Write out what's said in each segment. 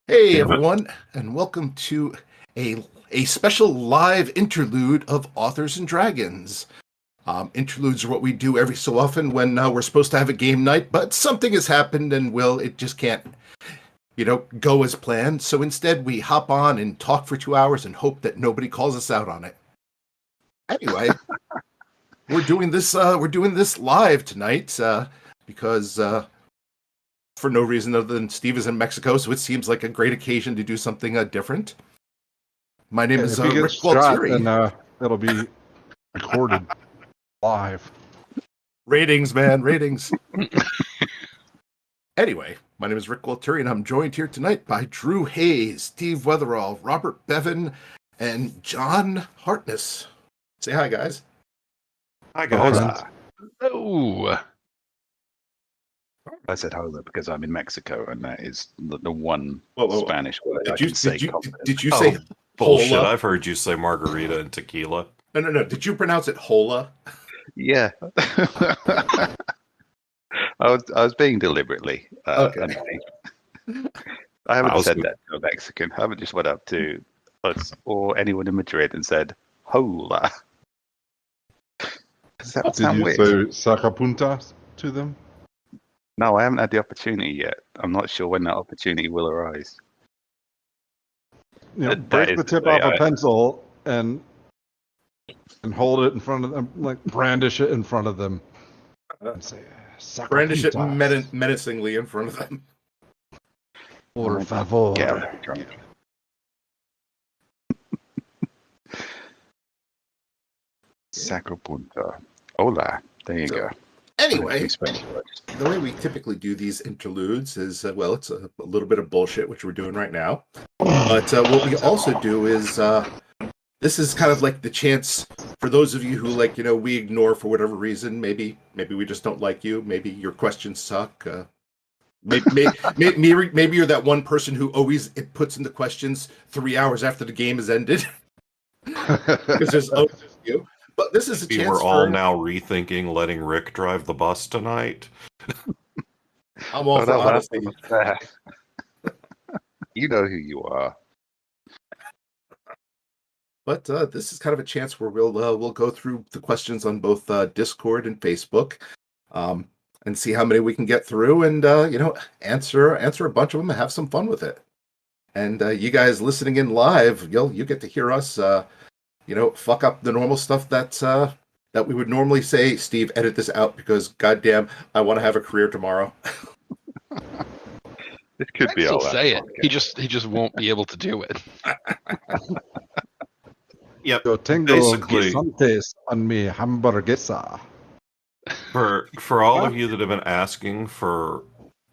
Hey everyone, and welcome to a special live interlude of Authors and Dragons. Interludes are what we do every so often when we're supposed to have a game night, but something has happened and it just can't, go as planned. So instead, we hop on and talk for 2 hours and hope that nobody calls us out on it. Anyway, we're doing this live tonight because. For no reason other than Steve is in Mexico, so it seems like a great occasion to do something different. My name is Rick Gualtieri. And it'll be recorded live. Ratings, man, ratings. Anyway, my name is Rick Gualtieri, and I'm joined here tonight by Drew Hayes, Steve Weatherall, Robert Bevan, and John Hartness. Say hi, guys. Hi, guys. Hello. I said hola because I'm in Mexico, and that is the one Spanish word did I you, can say. Did you say bullshit? hola? I've heard you say margarita and tequila. No. Did you pronounce it hola? Yeah. I was being deliberately. Okay. I haven't said that to a Mexican. I haven't just went up to us or anyone in Madrid and said hola. Does that sound weird? Did you say sacapuntas to them? No, I haven't had the opportunity yet. I'm not sure when that opportunity will arise. Break the tip off a pencil and hold it in front of them, like brandish it in front of them. And say, brandish it menacingly in front of them. Por favor. Get drunk. Sacapunta. Hola. There you go. Anyway, the way we typically do these interludes is, it's a little bit of bullshit, which we're doing right now. But what we also do is, this is kind of like the chance for those of you who, we ignore for whatever reason. Maybe we just don't like you. Maybe your questions suck. Maybe you're that one person who always puts in the questions 3 hours after the game has ended. Because there's always you. But this is a chance we're all now rethinking letting Rick drive the bus tonight. I'm all for honesty. You know who you are. But this is kind of a chance where we'll go through the questions on both Discord and Facebook, and see how many we can get through, and answer a bunch of them and have some fun with it. And you guys listening in live, you get to hear us. Fuck up the normal stuff that we would normally say. Steve, edit this out because, goddamn, I want to have a career tomorrow. This could be all that. Say it. He just won't be able to do it. Yep. Yo tengo guisantes on mi hamburguesa. For all of you that have been asking for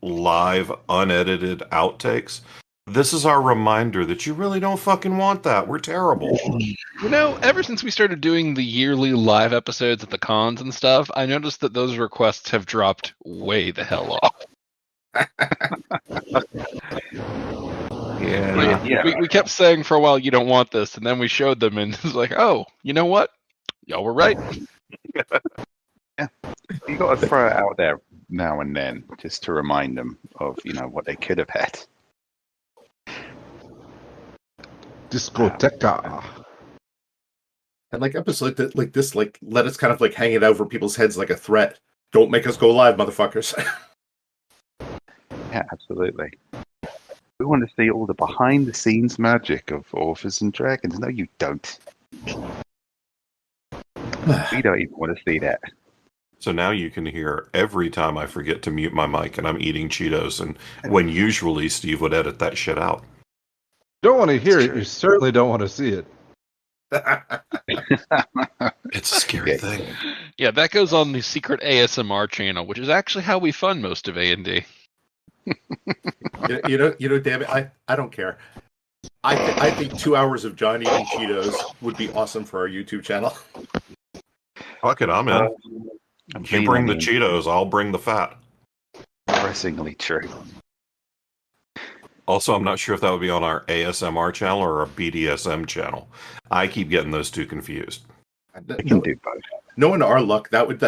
live, unedited outtakes, this is our reminder that you really don't fucking want that. We're terrible. Ever since we started doing the yearly live episodes at the cons and stuff, I noticed that those requests have dropped way the hell off. Yeah. We kept saying for a while, you don't want this, and then we showed them, and it's like, oh, you know what? Y'all were right. Yeah. You got to throw it out there now and then just to remind them of, what they could have had. Discoteca. And episodes like this, let us kind of hang it over people's heads like a threat. Don't make us go live, motherfuckers. Yeah, absolutely. We want to see all the behind-the-scenes magic of Authors and Dragons. No, you don't. We don't even want to see that. So now you can hear every time I forget to mute my mic and I'm eating Cheetos, and when usually Steve would edit that shit out. Don't want to hear it. You certainly don't want to see it. It's a scary thing. Yeah, that goes on the secret ASMR channel, which is actually how we fund most of A&D. Damn it, I don't care. I think 2 hours of John eating Cheetos would be awesome for our YouTube channel. Fuck it, I'm in. You bring the Cheetos, I'll bring the fat. Depressingly true. Also, I'm not sure if that would be on our ASMR channel or our BDSM channel. I keep getting those two confused. I can do both. Knowing our luck, that would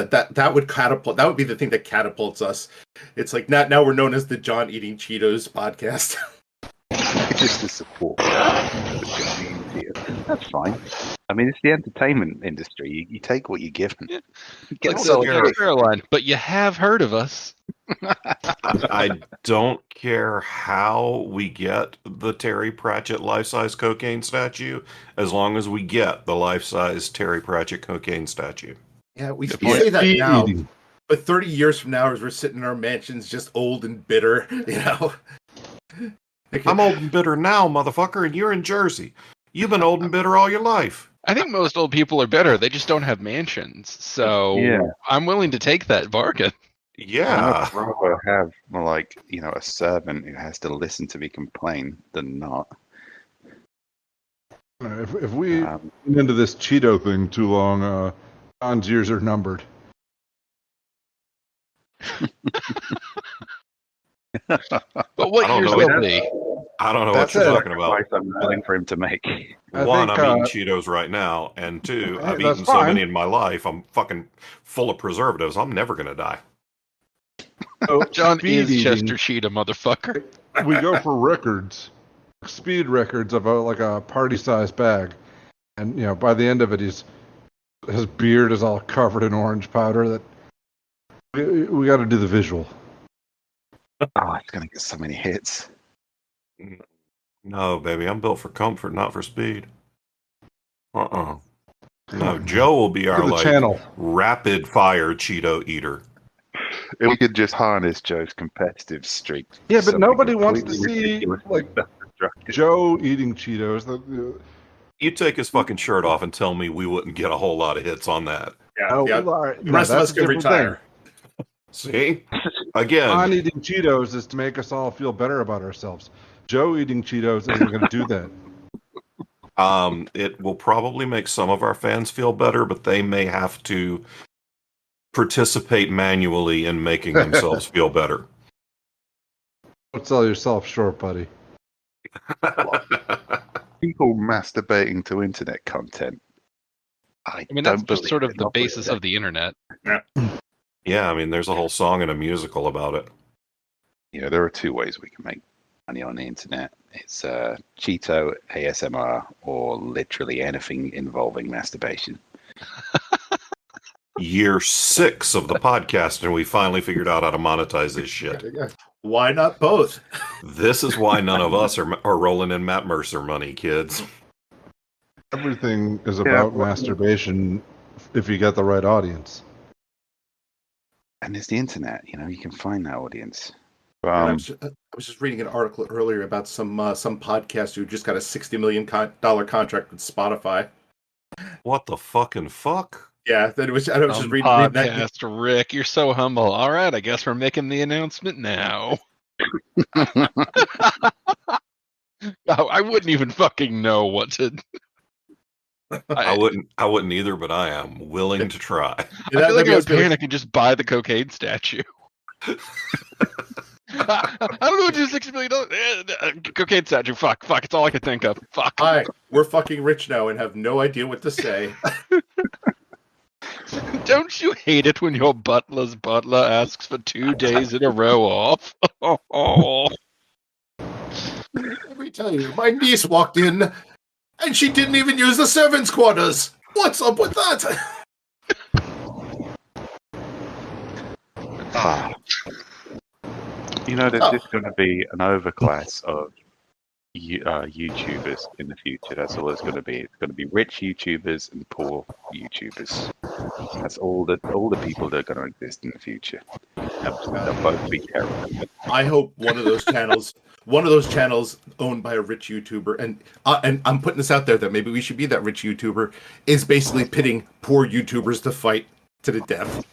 catapult. That would be the thing that catapults us. It's like now we're known as the John Eating Cheetos podcast. just to support the community. That's fine. I mean, it's the entertainment industry. You take what you're given. Yeah. Get Like so the Caroline, but you have heard of us. I don't care how we get the Terry Pratchett life-size cocaine statue, as long as we get the life-size Terry Pratchett cocaine statue. Yeah, we point. say that now, Eating. but 30 years from now, as we're sitting in our mansions, just old and bitter, you know. I'm old and bitter now, motherfucker, and you're in Jersey. You've been old and bitter all your life. I think most old people are better. They just don't have mansions. So Yeah. I'm willing to take that bargain. Yeah. I'd rather have, like, a servant who has to listen to me complain than not. If we get into this Cheeto thing too long, John's years are numbered. But what I don't years know. will be? I don't know That's what you're it. talking about. Price I'm willing for him to make. One, think, I'm eating Cheetos right now, and two, I've that's eaten so fine. many in my life, I'm fucking full of preservatives. I'm never going to die. So John speed is eating, Chester Cheetah, motherfucker. we go for records, speed records of a party-sized bag, and by the end of it, his beard is all covered in orange powder. That we got to do the visual. Oh, it's going to get so many hits. No, baby, I'm built for comfort, not for speed. No, Joe will be our Look at the channel. rapid fire Cheeto eater. If we could just harness Joe's competitive streak. Yeah, but something nobody wants to completely see ridiculous like and self-destructive. Joe eating Cheetos. You take his fucking shirt off and tell me we wouldn't get a whole lot of hits on that. Yeah, yeah. all right, The rest of that's us a can different retire. See? thing. Again, On eating Cheetos is to make us all feel better about ourselves. Joe eating Cheetos isn't going to do that. it will probably make some of our fans feel better, but they may have to participate manually in making themselves feel better. Don't sell yourself short, buddy. People masturbating to internet content. I mean, that's don't just believe sort of it. the Not basis believe of the internet. Yeah, I mean, there's a whole song and a musical about it. it. There are two ways we can make money on the internet. It's Cheeto, ASMR, or literally anything involving masturbation. Year 6 of the podcast, and we finally figured out how to monetize this shit. Why not both? This is why none of us are rolling in Matt Mercer money, kids. Everything is about masturbation if you get the right audience. And there's the internet. You can find that audience. I was just reading an article earlier about some podcast who just got a $60 million contract with Spotify. What the fucking fuck? Yeah, that was. I was just reading that. Podcast, Rick. You're so humble. All right, I guess we're making the announcement now. I wouldn't even fucking know what to. I wouldn't either, but I am willing to try. I feel like I would panic and just buy the cocaine statue. I don't know what to do $60 million. Cocaine statue. Fuck. It's all I could think of. Fuck. Hi, we're fucking rich now and have no idea what to say. Don't you hate it when your butler's butler asks for 2 days in a row off? Oh. Let me tell you, my niece walked in and she didn't even use the servants' quarters. What's up with that? You know, there's just going to be an overclass of YouTubers in the future. That's all it's going to be. It's going to be rich YouTubers and poor YouTubers. That's all the people that are going to exist in the future. They'll both be terrible. I hope one of those channels owned by a rich YouTuber, and I'm putting this out there that maybe we should be that rich YouTuber, is basically pitting poor YouTubers to fight to the death.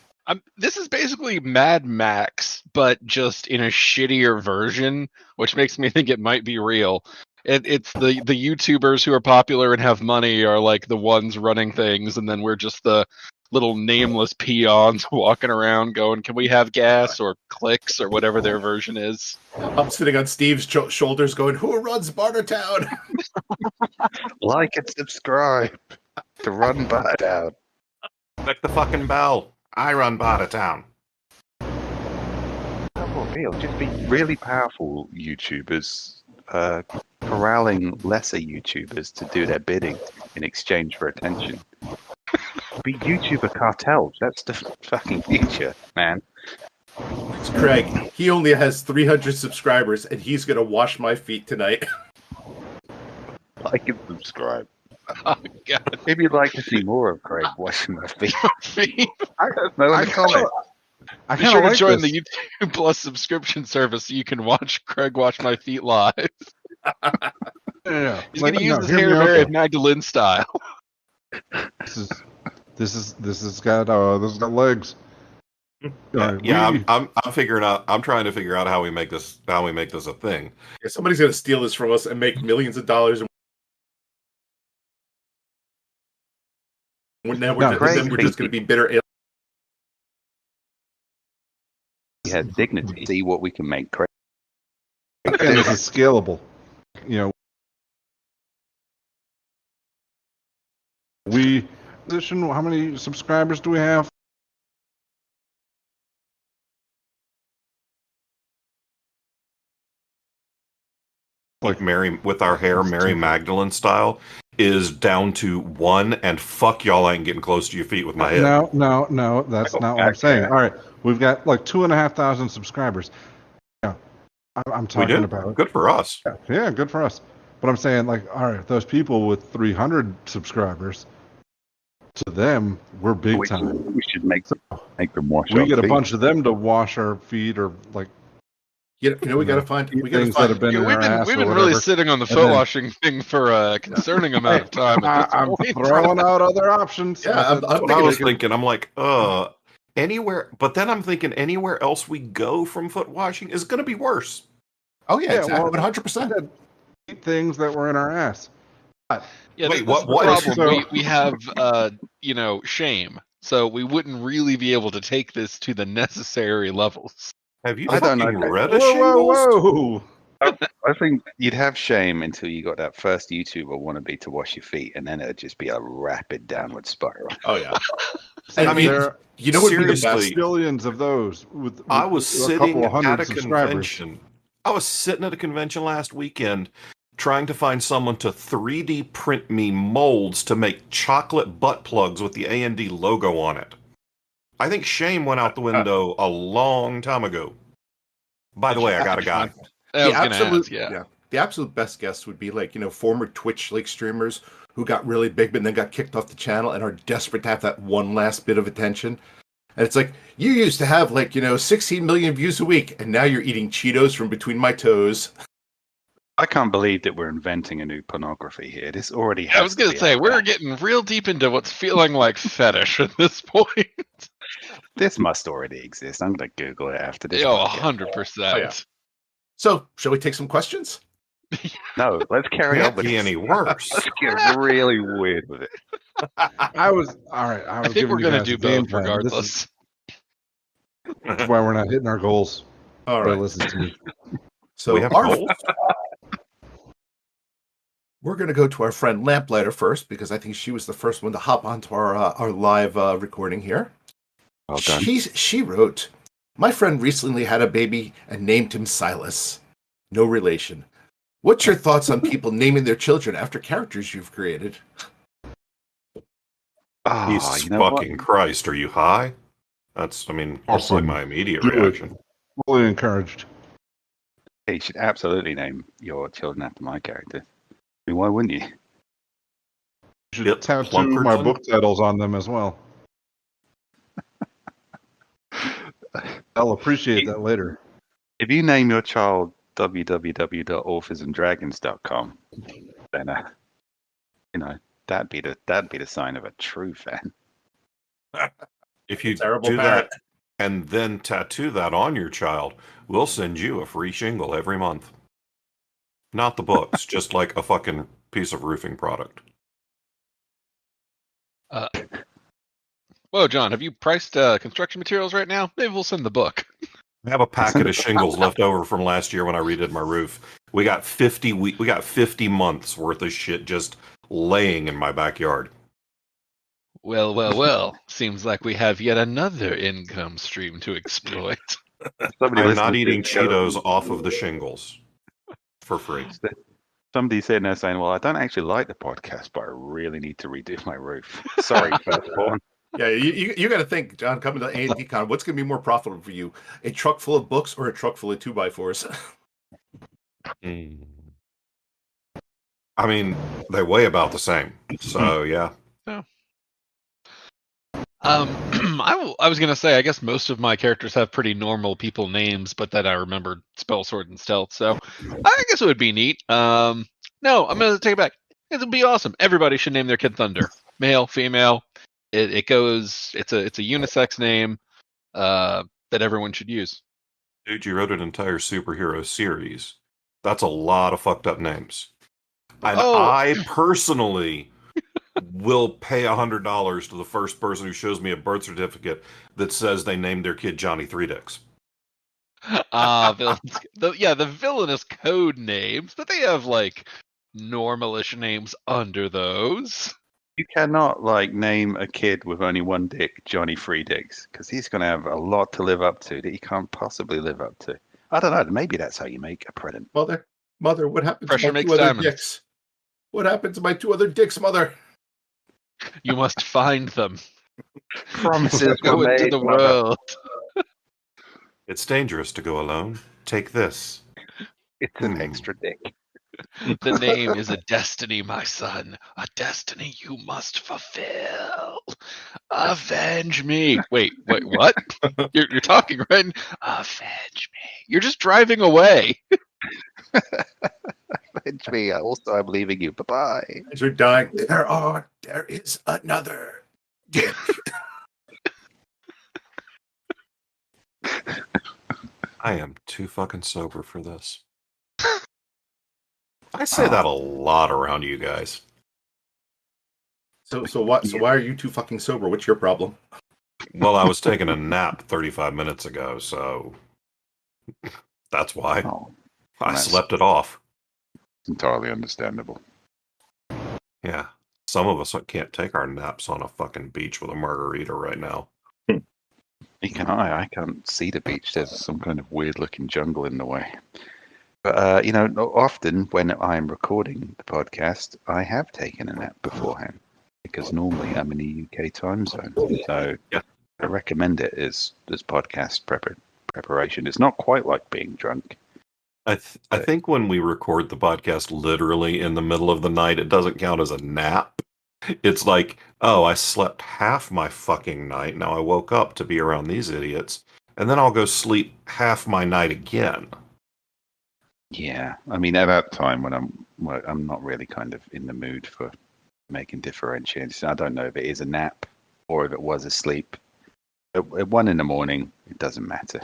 This is basically Mad Max, but just in a shittier version, which makes me think it might be real. It's the YouTubers who are popular and have money are like the ones running things, and then we're just the little nameless peons walking around going, can we have gas or clicks or whatever their version is? I'm sitting on Steve's shoulders going, who runs Bartertown? Like and subscribe to Run Bartertown. Click the fucking bell. I run Bartertown. Real, just be really powerful YouTubers, corrupt corralling lesser YouTubers to do their bidding in exchange for attention. Be YouTuber cartels. That's the fucking future, man. It's Craig. He only has 300 subscribers, and he's gonna wash my feet tonight. Like and subscribe. Oh god. If you'd like to see more of Craig washing my feet, I no in the comment. Be sure to like join this. the YouTube Plus subscription service so you can watch Craig wash my feet live. Yeah. He's Like, gonna use no, his hear me hair out, Mary though. Magdalene style. This has got legs. All right, I'm figuring out. I'm trying to figure out how we make this a thing. Yeah, somebody's gonna steal this from us and make millions of dollars. And then we're just gonna be bitter. He has dignity. See what we can make Craig. and this is scalable. You know, how many subscribers do we have? Like Mary with our hair, Mary Magdalene style, is down to 1, and fuck y'all, I ain't getting close to your feet with my head. No, that's not what I'm saying. All right, we've got like 2,500 subscribers. Yeah, I'm We talking do. about. Good for us. Yeah, good for us. But I'm saying, like, all right, those people with 300 subscribers, to them, we're big time. We should make them wash We our get a feet. bunch of them to wash our feet, or like, You know, we gotta find. We gotta things that have find. been in We've our been ass we've or been really whatever. sitting on the And foot then- washing thing for a concerning amount of time. At I'm this point. throwing out other options. Yeah, I'm That's what I was thinking. thinking. I'm like, anywhere. But then I'm thinking anywhere else we go from foot washing is going to be worse. Oh yeah, Yeah, exactly, well, 100%. Things that were in our ass. Yeah, Wait, this is what the is- problem. so- We have shame, so we wouldn't really be able to take this to the necessary levels. Have you I don't fucking know. read a Whoa, shingles? whoa! I think you'd have shame until you got that first YouTuber wannabe to wash your feet, and then it'd just be a rapid downward spiral. Oh yeah. And I mean, there You know what would be the seriously, best? billions of those with I was a sitting couple of hundred at a subscribers. convention. I was sitting at a convention last weekend trying to find someone to 3D print me molds to make chocolate butt plugs with the A&D logo on it. I think shame went out the window a long time ago. By the way, I got a guy. I was gonna ask, yeah. The absolute best guess would be like, former Twitch streamers who got really big but then got kicked off the channel and are desperate to have that one last bit of attention. And it's like, you used to have 16 million views a week, and now you're eating Cheetos from between my toes. I can't believe that we're inventing a new pornography here. This already has I was gonna to be say out we're there. getting real deep into what's feeling like fetish at this point. This must already exist. I'm going to Google it after this. Oh, podcast. 100%. Oh, yeah. So, shall we take some questions? No, let's carry on Can't with be it. any worse. Let's get really weird with it. I was all right. I I was think we're giving gonna you guys do a game both plan. regardless. This is why we're not hitting our goals. All But right. listen to me. So we have our, goals? we're going to go to our friend Lamplighter first, because I think she was the first one to hop onto our live recording here. Well done. She wrote, "My friend recently had a baby and named him Silas. No relation. What's your thoughts on people naming their children after characters you've created?" Oh, Jesus you know fucking Christ, are you high? That's like Awesome. my immediate Do it. reaction. Fully encouraged. what? You should absolutely name your children after my character. I mean, why wouldn't you? You should Yep, tattoo Plunkerton. my book titles on them as well. I'll appreciate that later. If you name your child www.orphansanddragons.com, then that'd be the sign of a true fan. If you Terrible do parent. that and then tattoo that on your child, we'll send you a free shingle every month. Not the books, just like a fucking piece of roofing product. Whoa, John, have you priced construction materials right now? Maybe we'll send the book. I have a packet of shingles left over from last year when I redid my roof. We got 50 months worth of shit just laying in my backyard. Well. Seems like we have yet another income stream to exploit. Somebody I'm listen not to eating this show. Cheetos off of the shingles for free. Somebody's sitting there saying, "Well, I don't actually like the podcast, but I really need to redo my roof." Sorry, firstborn. Yeah, you got to think, John, coming to A&D Con, what's going to be more profitable for you? A truck full of books or a truck full of 2x4s? I mean, they weigh about the same. So, yeah. I was gonna say, I guess most of my characters have pretty normal people names, but that I remembered spell, sword, and stealth. So I guess it would be neat. No, I'm gonna take it back. It would be awesome. Everybody should name their kid Thunder, male, female. It goes. It's a unisex name that everyone should use. Dude, you wrote an entire superhero series. That's a lot of fucked up names. And I personally will pay $100 to the first person who shows me a birth certificate that says they named their kid Johnny Three Dicks. Villains. The villainous code names, but they have like normalish names under those. You cannot name a kid with only one dick Johnny Three Dicks, because he's going to have a lot to live up to that he can't possibly live up to. I don't know. Maybe that's how you make a president. Mother, what happened Pressure to my makes two other diamonds. dicks? What happened to my two other dicks, Mother? You must find them. Promises Go were into made, the Mother. world. It's dangerous to go alone. Take this. It's an extra dick. The name is a destiny, my son. A destiny you must fulfill. Avenge me. Wait, what? You're talking, right? Avenge me. You're just driving away. Avenge me. Also, I'm leaving you. Bye-bye. As you're dying, there is another dick. I am too fucking sober for this. I say that a lot around you guys. So why are you too fucking sober? What's your problem? Well, I was taking a nap 35 minutes ago, so that's why. Oh, I nice. slept it off. entirely understandable. Yeah. Some of us can't take our naps on a fucking beach with a margarita right now. I can't see the beach. There's some kind of weird-looking jungle in the way. But, often when I'm recording the podcast, I have taken a nap beforehand because normally I'm in a UK time zone. So Yeah. I recommend it as podcast preparation. It's not quite like being drunk. I think when we record the podcast literally in the middle of the night, it doesn't count as a nap. It's like, oh, I slept half my fucking night. Now I woke up to be around these idiots. And then I'll go sleep half my night again. Yeah, I mean, at that time when I'm not really kind of in the mood for making differentiations. I don't know if it is a nap or if it was a sleep. At 1 a.m, it doesn't matter.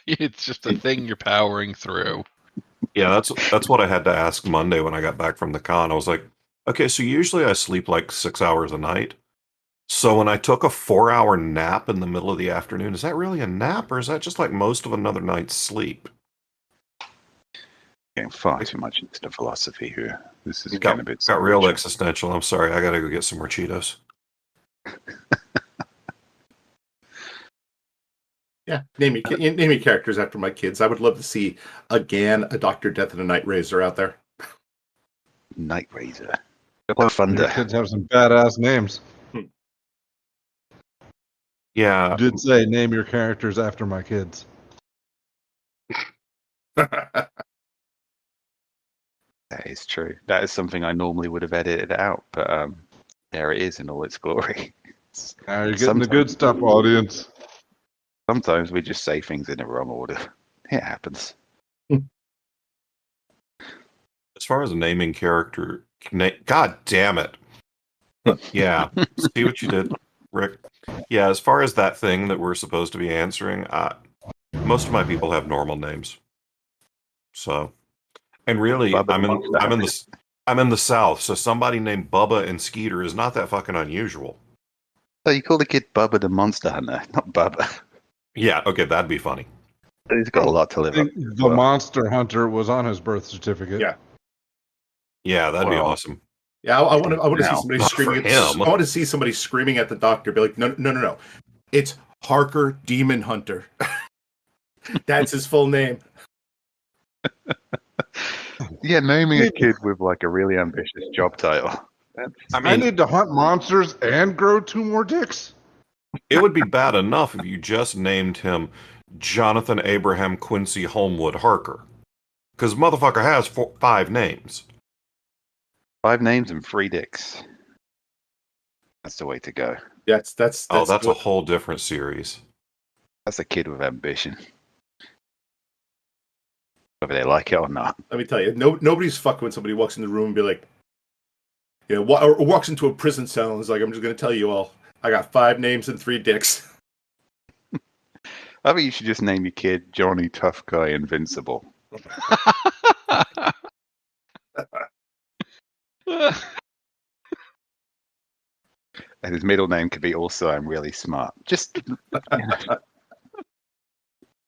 It's just a thing you're powering through. Yeah, that's what I had to ask Monday when I got back from the con. I was like, okay, so usually I sleep like 6 hours a night. So when I took a 4-hour nap in the middle of the afternoon, is that really a nap or is that just like most of another night's sleep? Getting far too much into the philosophy here. This is Got kind of got real existential. I'm sorry. I got to go get some more Cheetos. Yeah, name me characters after my kids. I would love to see again a Dr. Death and a Night Razor out there. Night Razor. Or Thunder. Your kids have some badass names. Yeah. You did say name your characters after my kids. That is true. That is something I normally would have edited out, but there it is in all its glory. Now you're getting the good stuff, audience. Sometimes we just say things in the wrong order. It happens. As far as naming character, God damn it. Yeah. See what you did, Rick? Yeah, as far as that thing that we're supposed to be answering, most of my people have normal names. So, and really, Bubba I'm in the South, so somebody named Bubba and Skeeter is not that fucking unusual. So you call the kid Bubba the Monster Hunter, not Bubba. Yeah, okay, that'd be funny. He's got a lot to I live think up to. the Monster Hunter was on his birth certificate. Yeah. Yeah, that'd be Well, awesome. Yeah, I want to see Now, somebody not for screaming. him. I want to see somebody screaming at the doctor. Be like, no. It's Harker Demon Hunter. That's his full name. Yeah, naming a kid with like a really ambitious job title. I I mean, need to hunt monsters and grow 2 more dicks. it would be bad enough if you just named him Jonathan Abraham Quincy Homewood Harker. Because motherfucker has 5 names. 5 names and 3 dicks. That's the way to go. That's Oh, that's a what, whole different series. That's a kid with ambition. Whether they like it or not. let me tell you. Nobody's fucking when somebody walks in the room and be like, or walks into a prison cell and is like, I'm just going to tell you all, I got 5 names and 3 dicks. I think you should just name your kid Johnny Tough Guy Invincible. And his middle name could be also I'm really smart. Just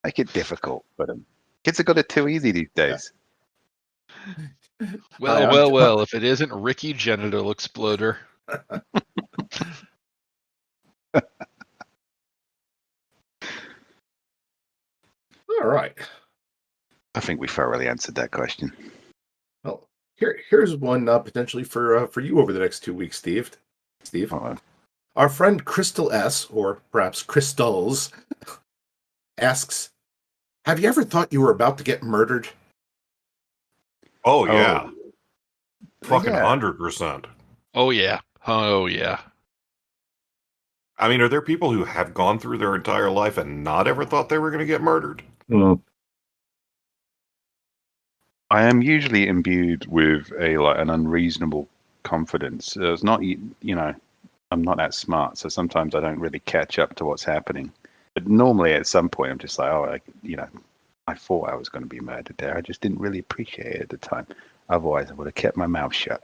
make it difficult for them. Kids have got it too easy these days. Well, if it isn't Ricky Genital Exploder. All right. I think we thoroughly answered that question. Well, here's one potentially for you over the next 2 weeks, Steve. Uh-oh. Our friend Crystal S, or perhaps Crystals, asks, have you ever thought you were about to get murdered? Oh, yeah. Fucking Yeah. 100%. Oh yeah. Oh yeah. I mean, are there people who have gone through their entire life and not ever thought they were going to get murdered? I am usually imbued with an unreasonable confidence. It's not, I'm not that smart, so sometimes I don't really catch up to what's happening. But normally, at some point, I'm just like, I thought I was going to be murdered there. I just didn't really appreciate it at the time. Otherwise, I would have kept my mouth shut.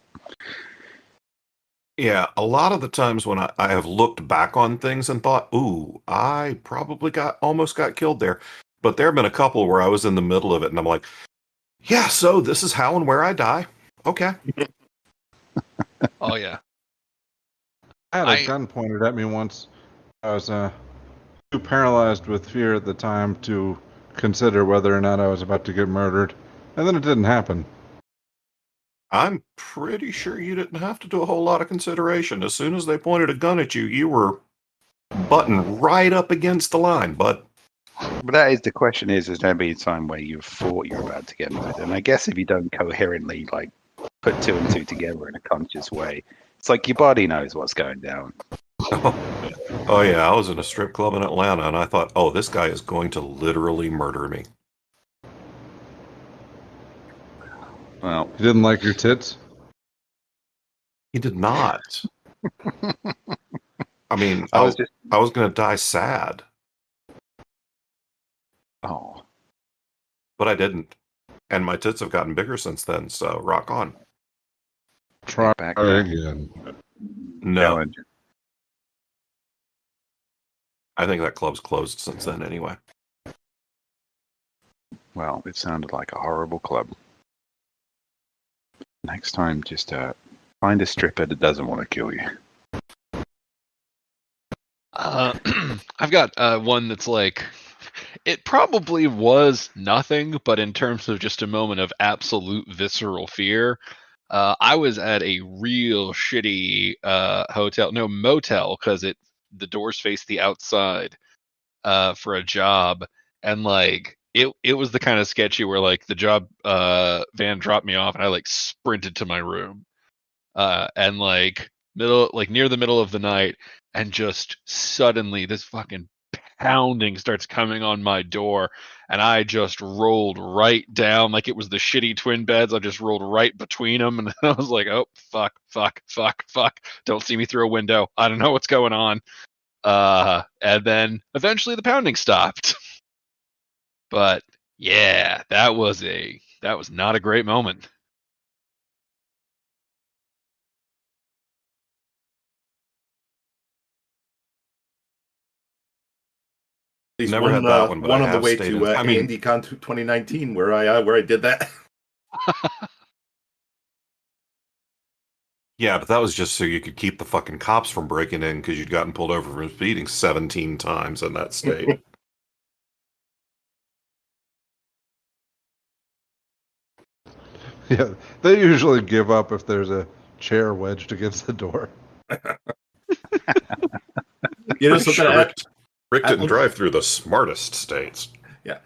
Yeah, a lot of the times when I have looked back on things and thought, ooh, I probably almost got killed there. But there have been a couple where I was in the middle of it and I'm like, yeah, so this is how and where I die. Okay. Oh yeah. I had a gun pointed at me once. I was too paralyzed with fear at the time to consider whether or not I was about to get murdered. And then it didn't happen. I'm pretty sure you didn't have to do a whole lot of consideration. As soon as they pointed a gun at you, you were buttoned right up against the line, but But that is the question: is there been a time where you thought you're about to get murdered? And I guess if you don't coherently put 2 and 2 together in a conscious way, it's like your body knows what's going down. oh yeah, I was in a strip club in Atlanta and I thought, oh, this guy is going to literally murder me. Well, You didn't like your tits? He did not. I mean, I I was was going to die sad, oh, but I didn't. And my tits have gotten bigger since then, so rock on. Try back again. No, challenge. I think that club's closed since then anyway. Well, it sounded like a horrible club. Next time, just find a stripper that doesn't want to kill you. I've got one that's like, it probably was nothing, but in terms of just a moment of absolute visceral fear, I was at a real shitty motel, because the doors face the outside for a job, and like it was the kind of sketchy where like the job van dropped me off and I like sprinted to my room, and like near the middle of the night, and just suddenly this fucking pounding starts coming on my door, and I just rolled right down like it was the shitty twin beds. I just rolled right between them, and I was like, oh fuck, don't see me through a window, I don't know what's going on. And then eventually the pounding stopped. But yeah, that was not a great moment. At least Never had that one, but one I on the have way stayed to in- I mean- AndyCon 2019 where I did that. Yeah, but that was just so you could keep the fucking cops from breaking in because you'd gotten pulled over for speeding 17 times in that state. Yeah, they usually give up if there's a chair wedged against the door. You know Pretty something? sure Rick I- didn't drive through the smartest states. Yeah.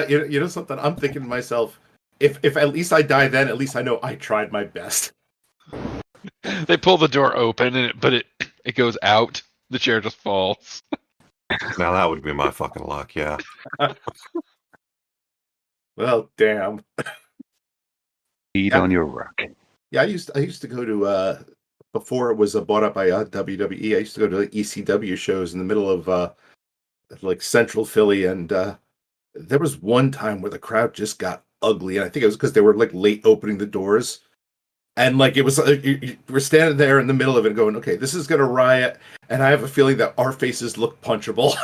You know something? I'm thinking to myself, if at least I die then, at least I know I tried my best. They pull the door open, but it goes out. The chair just falls. Now that would be my fucking luck, yeah. Well, damn. Feed Yeah. on your rock. Yeah, I used to go to before it was bought up by WWE. I used to go to ECW shows in the middle of like Central Philly, and there was one time where the crowd just got ugly, and I think it was because they were like late opening the doors, and like it was we're standing there in the middle of it, going, "Okay, this is gonna riot," and I have a feeling that our faces look punchable.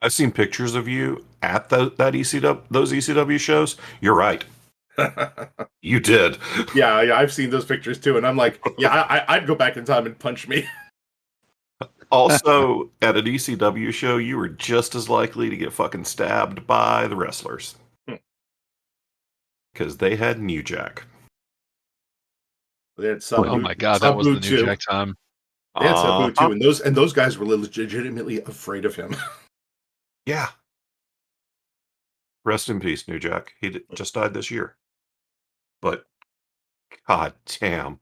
I've seen pictures of you at those ECW shows. You're right. You did. Yeah, I've seen those pictures too, and I'm like, yeah, I'd go back in time and punch me. Also, at an ECW show, you were just as likely to get fucking stabbed by the wrestlers. Because they had New Jack. They had Sabu, Oh my god, that was the Sabu New too. Jack time. They had Sabu too, and those guys were legitimately afraid of him. Yeah. Rest in peace, New Jack. Just died this year. But, god damn.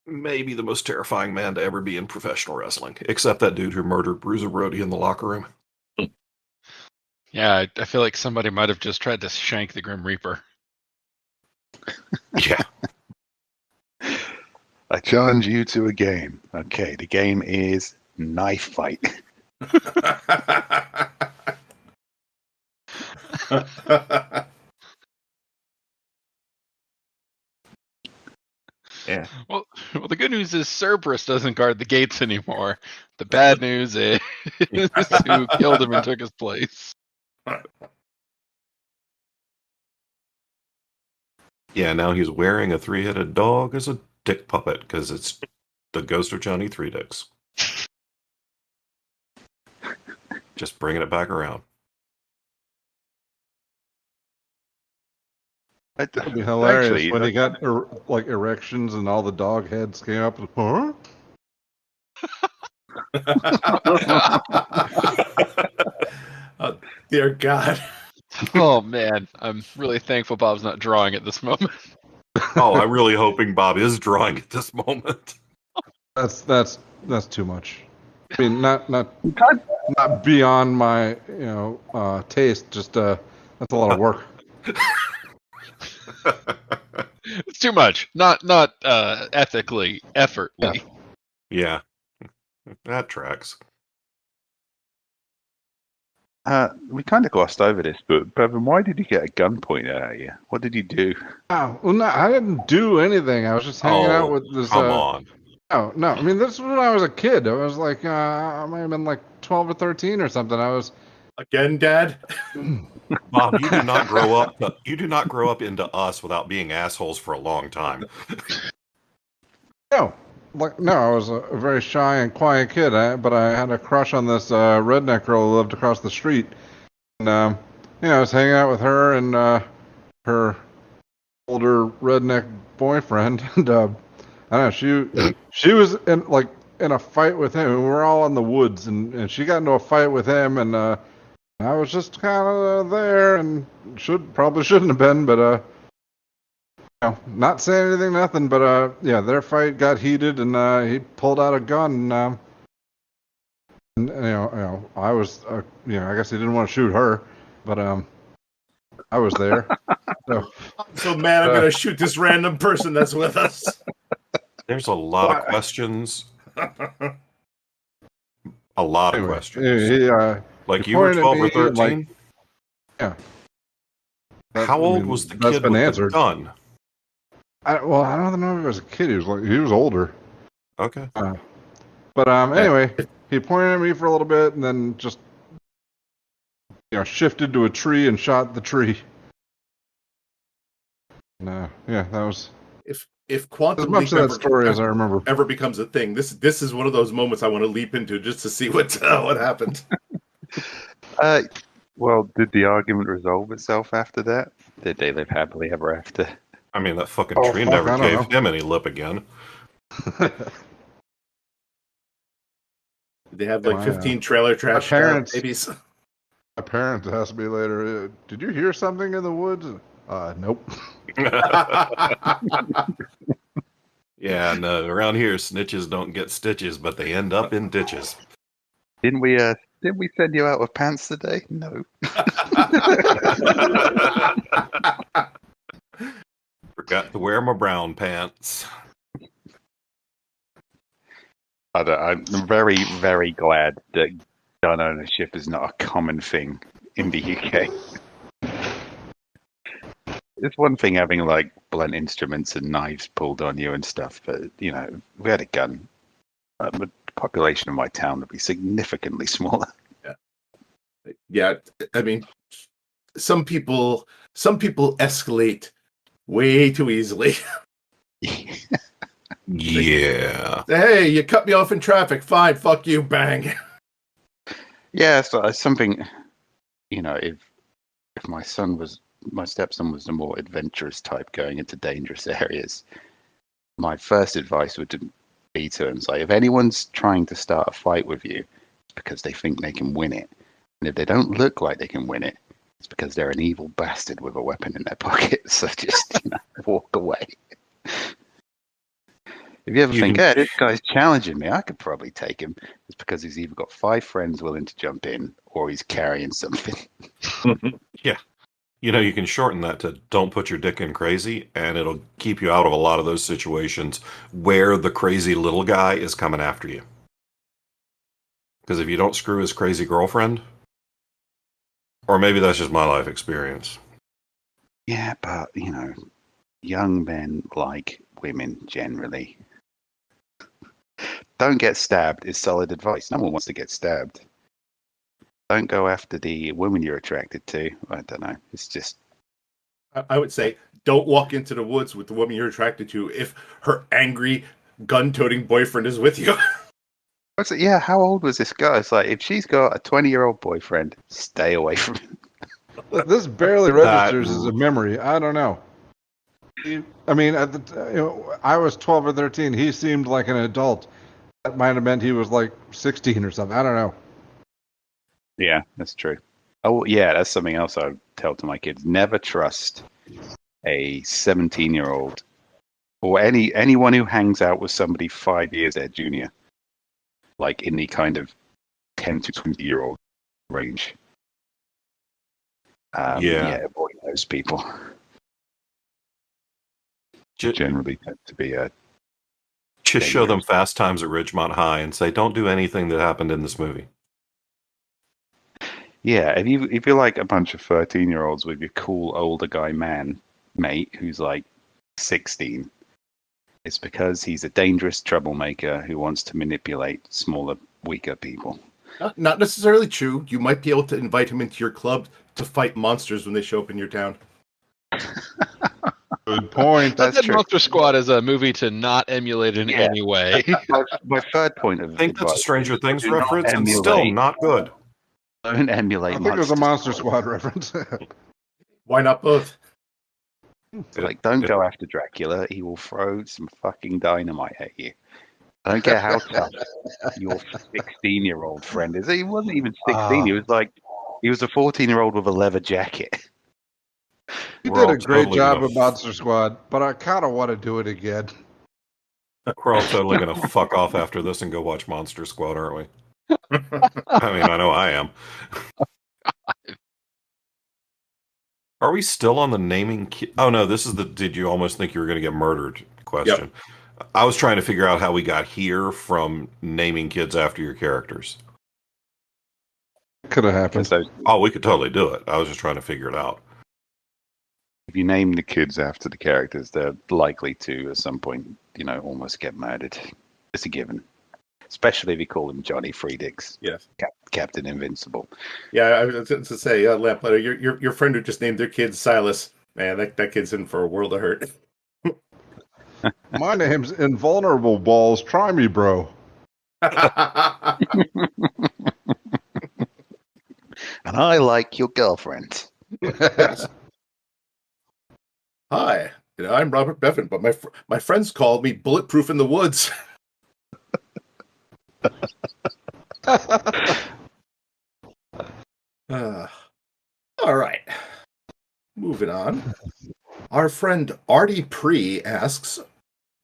Maybe the most terrifying man to ever be in professional wrestling. Except that dude who murdered Bruiser Brody in the locker room. Yeah, I feel like somebody might have just tried to shank the Grim Reaper. Yeah. I challenge you to a game. Okay, the game is knife fight. Yeah. Well, the good news is Cerberus doesn't guard the gates anymore. The bad news is who killed him and took his place. Yeah, now he's wearing a three-headed dog as a dick puppet because it's the ghost of Johnny Three Dicks. Just bringing it back around. It'd be hilarious Actually, when he got like erections and all the dog heads came up. Huh? Oh, dear God. Oh man, I'm really thankful Bob's not drawing at this moment. Oh, I'm really hoping Bob is drawing at this moment. That's too much. I mean, not beyond my taste. Just that's a lot of work. It's too much. Not ethically, effortly. Yeah, that tracks. We kind of glossed over this, but Bevan, why did you get a gun pointed at you? What did you do? Oh, well, no, I didn't do anything. I was just hanging out with this. Come on. No. I mean, this was when I was a kid. I was like, I might have been like 12 or 13 or something. I was. Again, Dad? Bob, you do not grow up. You do not grow up into us without being assholes for a long time. No, I was a very shy and quiet kid. But I had a crush on this redneck girl who lived across the street, and I was hanging out with her and her older redneck boyfriend, and I don't know. She was in a fight with him. We were all in the woods, and she got into a fight with him, and I was just kind of there, and probably shouldn't have been, but not saying anything, nothing. But their fight got heated, and he pulled out a gun, and I was, I guess he didn't want to shoot her, but I was there. So mad I'm gonna shoot this random person that's with us. There's a lot of questions. A lot of questions. Like you were 12 or 13? How old was the kid with the gun? I don't know if he was a kid. He was older. Okay. But anyway, he pointed at me for a little bit and then just shifted to a tree and shot the tree. No, that was. If quantum as much leap of that story as I remember ever becomes a thing, this is one of those moments I want to leap into just to see what happened. Well, did the argument resolve itself after that? Did they live happily ever after? I mean, that fucking Oh, tree fuck, never I don't gave know. him any lip again. They have like My, 15 trailer trash parents- babies. My parents asked me later, did you hear something in the woods? Nope. Yeah, no, around here, snitches don't get stitches, but they end up in ditches. Didn't we send you out with pants today? No. Forgot to wear my brown pants. I'm very, very glad that gun ownership is not a common thing in the UK. It's one thing having like blunt instruments and knives pulled on you and stuff, but you know, if we had a gun, the population of my town would be significantly smaller. Yeah, I mean, some people escalate way too easily. Yeah. Hey, you cut me off in traffic. Fine, fuck you, bang. Yeah, so it's something, you know, if my stepson was the more adventurous type going into dangerous areas, my first advice would be to him, like, if anyone's trying to start a fight with you, it's because they think they can win it. And if they don't look like they can win it, it's because they're an evil bastard with a weapon in their pocket. So just walk away. If you ever think, hey, this guy's challenging me, I could probably take him, it's because he's either got 5 friends willing to jump in or he's carrying something. Yeah. You know, you can shorten that to don't put your dick in crazy, and it'll keep you out of a lot of those situations where the crazy little guy is coming after you. Because if you don't screw his crazy girlfriend, or maybe that's just my life experience. Yeah, but, you know, young men like women generally. Don't get stabbed is solid advice. No one wants to get stabbed. Don't go after the woman you're attracted to. I don't know. It's just... I would say don't walk into the woods with the woman you're attracted to if her angry, gun-toting boyfriend is with you. Yeah, how old was this guy? It's like, if she's got a 20-year-old boyfriend, stay away from him. This barely registers as a memory. I don't know. I mean, I was 12 or 13. He seemed like an adult. That might have meant he was like 16 or something. I don't know. Yeah, that's true. Oh, yeah, that's something else I would tell to my kids. Never trust a 17-year-old or anyone who hangs out with somebody 5 years their junior, like in the kind of 10 to 20-year-old range. Yeah, avoid those people. Generally tend to be just show them Fast Times at Ridgemont High and say, don't do anything that happened in this movie. Yeah, if you're like a bunch of 13-year-olds with your cool older guy mate who's like 16, it's because he's a dangerous troublemaker who wants to manipulate smaller, weaker people. Not necessarily true. You might be able to invite him into your club to fight monsters when they show up in your town. Good point. That's true. Monster Squad is a movie to not emulate in any way. My third point of I think advice, that's a Stranger Things do not reference and emulate- still not good. Don't emulate. I think it was a Monster Squad reference. Why not both? Like, don't go after Dracula. He will throw some fucking dynamite at you. I don't care how tough your 16-year-old friend is. He wasn't even 16. He was a 14-year-old with a leather jacket. You did a great job of Monster Squad, but I kind of want to do it again. We're all totally going to fuck off after this and go watch Monster Squad, aren't we? I mean, I know I am. Are we still on the naming? Oh no, this is the "did you almost think you were going to get murdered" question. Yep. I was trying to figure out how we got here from naming kids after your characters. Could have happened. Oh, we could totally do it. I was just trying to figure it out. If you name the kids after the characters, they're likely to, at some point, almost get murdered. It's a given. Especially if you call him Johnny Freedix. Yes. Captain Invincible. Yeah, I was going to say, Lamplighter, your friend who just named their kid Silas, man, that kid's in for a world of hurt. My name's Invulnerable Balls. Try me, bro. And I like your girlfriend. Yes. Hi, I'm Robert Bevan, but my friends called me Bulletproof in the Woods. Uh, all right, moving on. Our friend Artie Pre asks,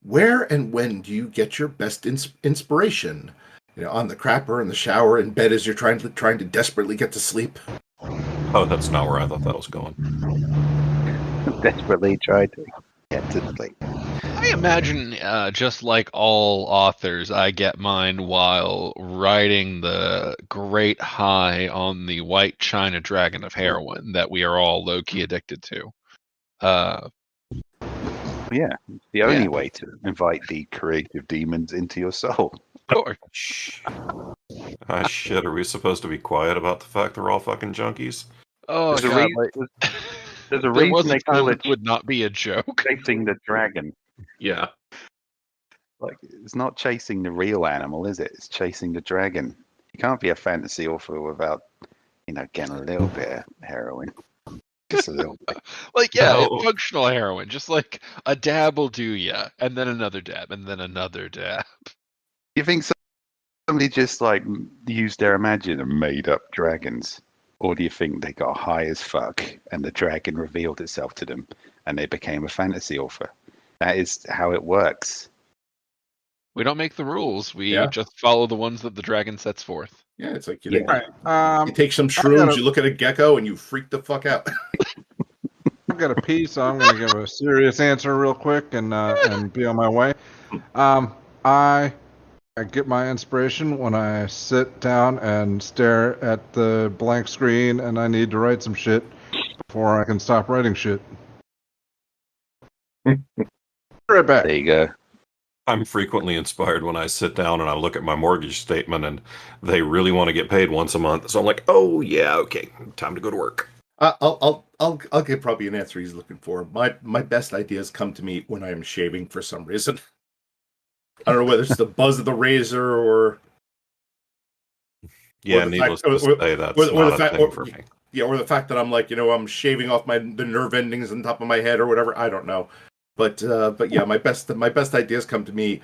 "Where and when do you get your best inspiration? On the crapper, in the shower, in bed as you're trying to desperately get to sleep." Oh, that's not where I thought that was going. Desperately tried to get to sleep. I imagine, just like all authors, I get mine while riding the great high on the white China dragon of heroin that we are all low-key addicted to. Yeah, the only way to invite the creative demons into your soul. Of course. Shh. Ah, shit. Are we supposed to be quiet about the fact they're all fucking junkies? Oh There's a god, reason- There's a there reason was they a time call it it would not be a joke. chasing the dragon. Yeah. Like, it's not chasing the real animal, is it? It's chasing the dragon. You can't be a fantasy author without, getting a little bit of heroin. Just a little bit. Like, yeah, No. functional heroin. Just like a dab will do ya, and then another dab, and then another dab. You think somebody just used their imagination and made up dragons? Or do you think they got high as fuck and the dragon revealed itself to them and they became a fantasy author? That is how it works. We don't make the rules. We Yeah. just follow the ones that the dragon sets forth. Yeah, it's like Yeah. you take some shrooms, you look at a gecko, and you freak the fuck out. I've got a pee, so I'm going to give a serious answer real quick and be on my way. I get my inspiration when I sit down and stare at the blank screen and I need to write some shit before I can stop writing shit. Right back. There you go. I'm frequently inspired when I sit down and I look at my mortgage statement and they really want to get paid once a month. So I'm like, oh yeah, okay, time to go to work. I'll get probably an answer he's looking for. My best ideas come to me when I am shaving for some reason. I don't know whether it's the buzz of the razor or Yeah, the needless fact- to say, that's or not the a fact- thing or- for me. yeah, or the fact that I'm I'm shaving off the nerve endings on top of my head or whatever. I don't know, but yeah, my best ideas come to me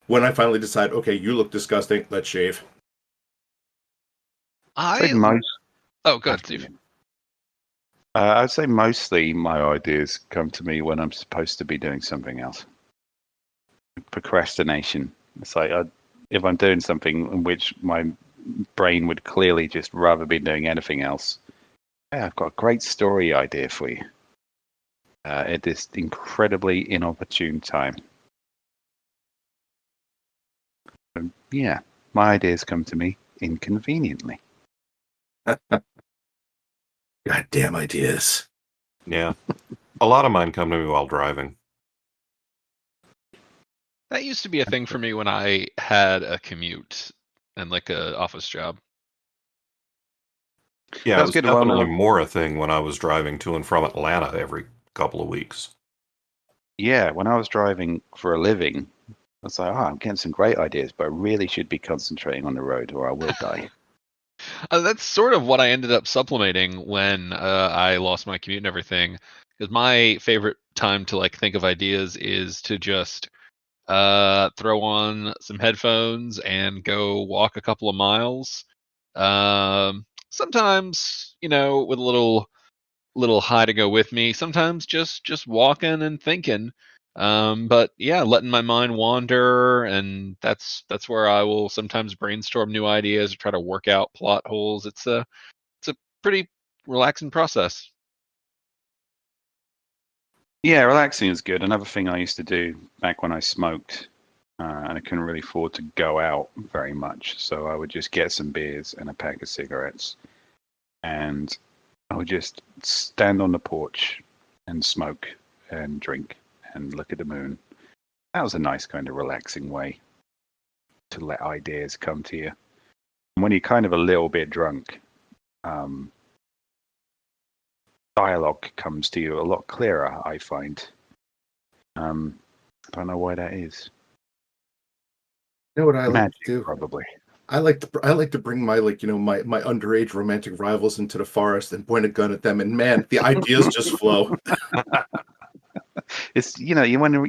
when I finally decide, okay, you look disgusting, let's shave. I'd say most. Oh, good, Steve. I'd say mostly my ideas come to me when I'm supposed to be doing something else. Procrastination. It's like if I'm doing something in which my brain would clearly just rather be doing anything else. Yeah, I've got a great story idea for you. At this incredibly inopportune time. Yeah, my ideas come to me inconveniently. Goddamn ideas. Yeah. A lot of mine come to me while driving. That used to be a thing for me when I had a commute and like a office job. Yeah, That's it was good. Well, definitely no. more a thing when I was driving to and from Atlanta every couple of weeks. Yeah, when I was driving for a living, I was like, I'm getting some great ideas, but I really should be concentrating on the road or I will die. That's sort of what I ended up supplementing when I lost my commute and everything. Because my favorite time to think of ideas is to just throw on some headphones and go walk a couple of miles. Sometimes, with a little high to go with me. Sometimes just walking and thinking. But yeah, letting my mind wander, and that's where I will sometimes brainstorm new ideas or try to work out plot holes. It's a pretty relaxing process. Yeah, relaxing is good. Another thing I used to do back when I smoked, and I couldn't really afford to go out very much, so I would just get some beers and a pack of cigarettes, and I would just stand on the porch and smoke and drink and look at the moon. That was a nice kind of relaxing way to let ideas come to you. And when you're kind of a little bit drunk, dialogue comes to you a lot clearer, I find. I don't know why that is. You know what I like Magic, to do? probably. I like to bring my my underage romantic rivals into the forest and point a gun at them, and man, the ideas just flow. It's you want to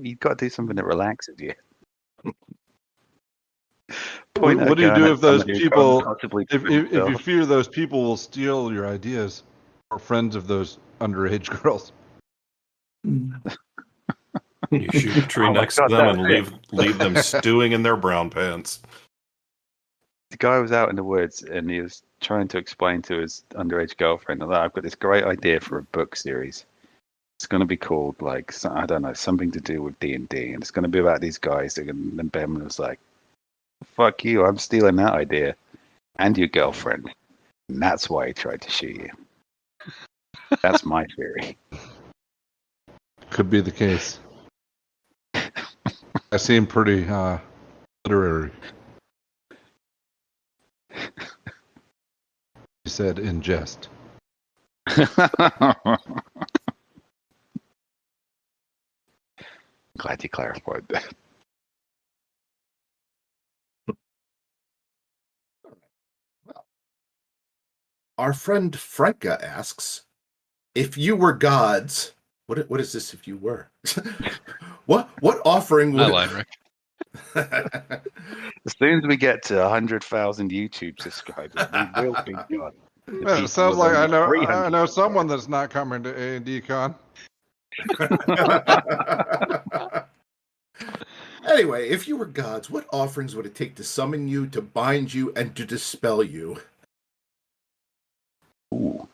you've got to do something that relaxes you. What do you do if those people, possibly if you fear those people will steal your ideas, or friends of those underage girls? You shoot the tree next to them and leave them stewing in their brown pants. The guy was out in the woods and he was trying to explain to his underage girlfriend that I've got this great idea for a book series. It's going to be called I don't know, something to do with D&D, and it's going to be about these guys. And Ben was like, "Fuck you! I'm stealing that idea, and your girlfriend, and that's why he tried to shoot you." That's my theory. Could be the case. I seem pretty literary. He said in jest. Glad you clarified that. Our friend Franca asks, if you were gods, what is this if you were? what offering would... line, Rick. As soon as we get to 100,000 YouTube subscribers, we will be God. Man, it sounds like I know someone that's not coming to A&D Con. Anyway, if you were gods, what offerings would it take to summon you, to bind you, and to dispel you? Ooh.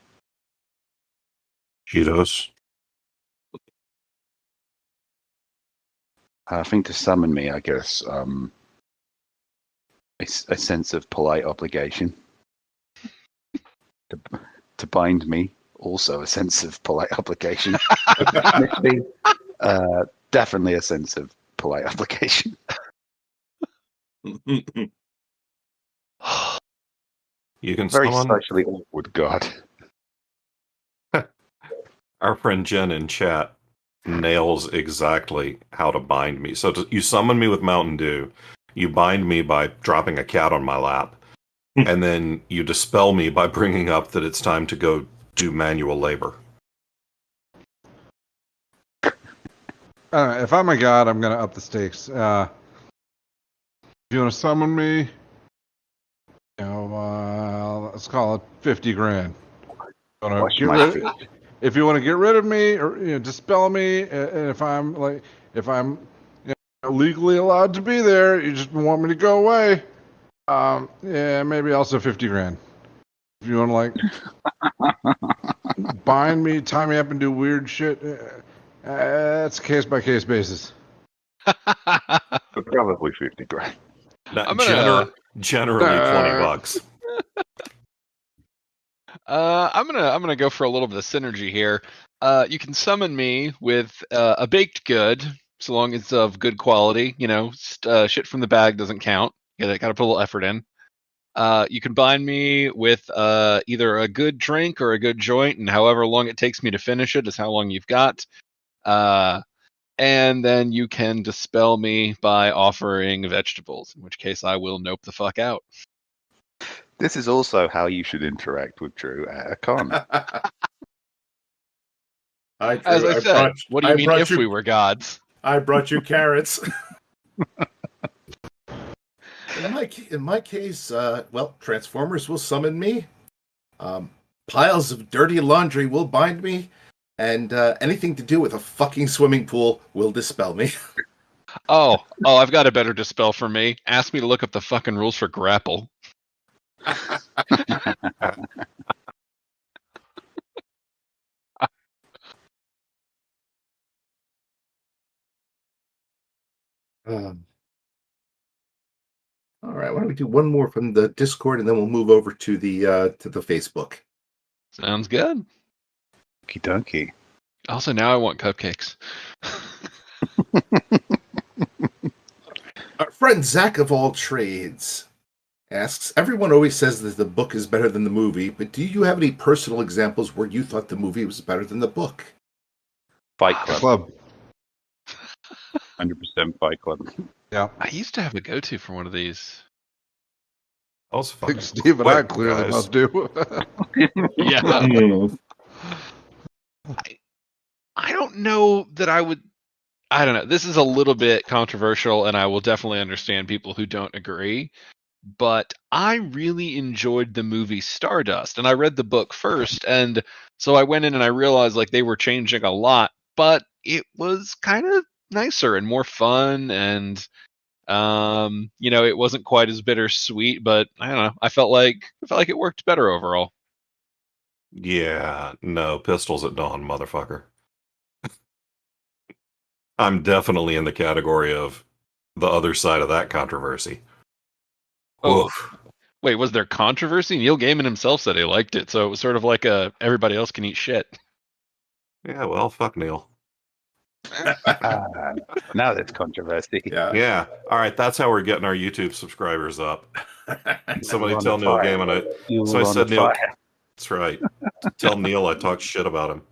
Cheetos. I think to summon me, I guess, it's a sense of polite obligation. To bind me, also a sense of polite obligation. Definitely a sense of polite obligation. You can Very summon socially awkward God. our friend Jen in chat nails exactly how to bind me. So you summon me with Mountain Dew, you bind me by dropping a cat on my lap, and then you dispel me by bringing up that it's time to go do manual labor. If I'm a god, I'm going to up the stakes. If you want to summon me, let's call it 50 grand. If you want to get rid of me or dispel me, and if I'm legally allowed to be there, you just want me to go away, maybe also 50 grand. If you want to bind me, tie me up and do weird shit, it's case by case basis. Probably 50 grand. Generally $20. I'm gonna go for a little bit of synergy here. You can summon me with a baked good, so long as it's of good quality. Shit from the bag doesn't count. Gotta put a little effort in. You can bind me with either a good drink or a good joint, and however long it takes me to finish it is how long you've got. And then you can dispel me by offering vegetables, in which case I will nope the fuck out. This is also how you should interact with Drew at a con. As I said, what do you mean if we were gods? I brought you carrots. In my case, Transformers will summon me. Piles of dirty laundry will bind me. And anything to do with a fucking swimming pool will dispel me. Oh, I've got a better dispel for me. Ask me to look up the fucking rules for grapple. All right, why don't we do one more from the Discord, and then we'll move over to the Facebook. Sounds good. Okie dokie. Also, now I want cupcakes. Our friend Zach of All Trades asks, everyone always says that the book is better than the movie, but do you have any personal examples where you thought the movie was better than the book? Fight Club. 100% Fight Club. Yeah. I used to have a go-to for one of these. That was fun. Steve and I clearly must do. Yeah. I don't know that I would. I don't know. This is a little bit controversial, and I will definitely understand people who don't agree. But I really enjoyed the movie Stardust, and I read the book first, and so I went in and I realized like they were changing a lot, but it was kind of nicer and more fun, and it wasn't quite as bittersweet, but I don't know. I felt like it worked better overall. Yeah, no, Pistols at Dawn, motherfucker. I'm definitely in the category of the other side of that controversy. Oh, Oof. wait, was there controversy? Neil Gaiman himself said he liked it, so it was sort of like a everybody else can eat shit. Yeah, well, fuck Neil. Now that's controversy. Yeah. Yeah. All right, that's how we're getting our YouTube subscribers up. Somebody You're on tell the Neil fire. Gaiman. You're So I on said the Neil. fire. That's right. Tell Neil I talked shit about him.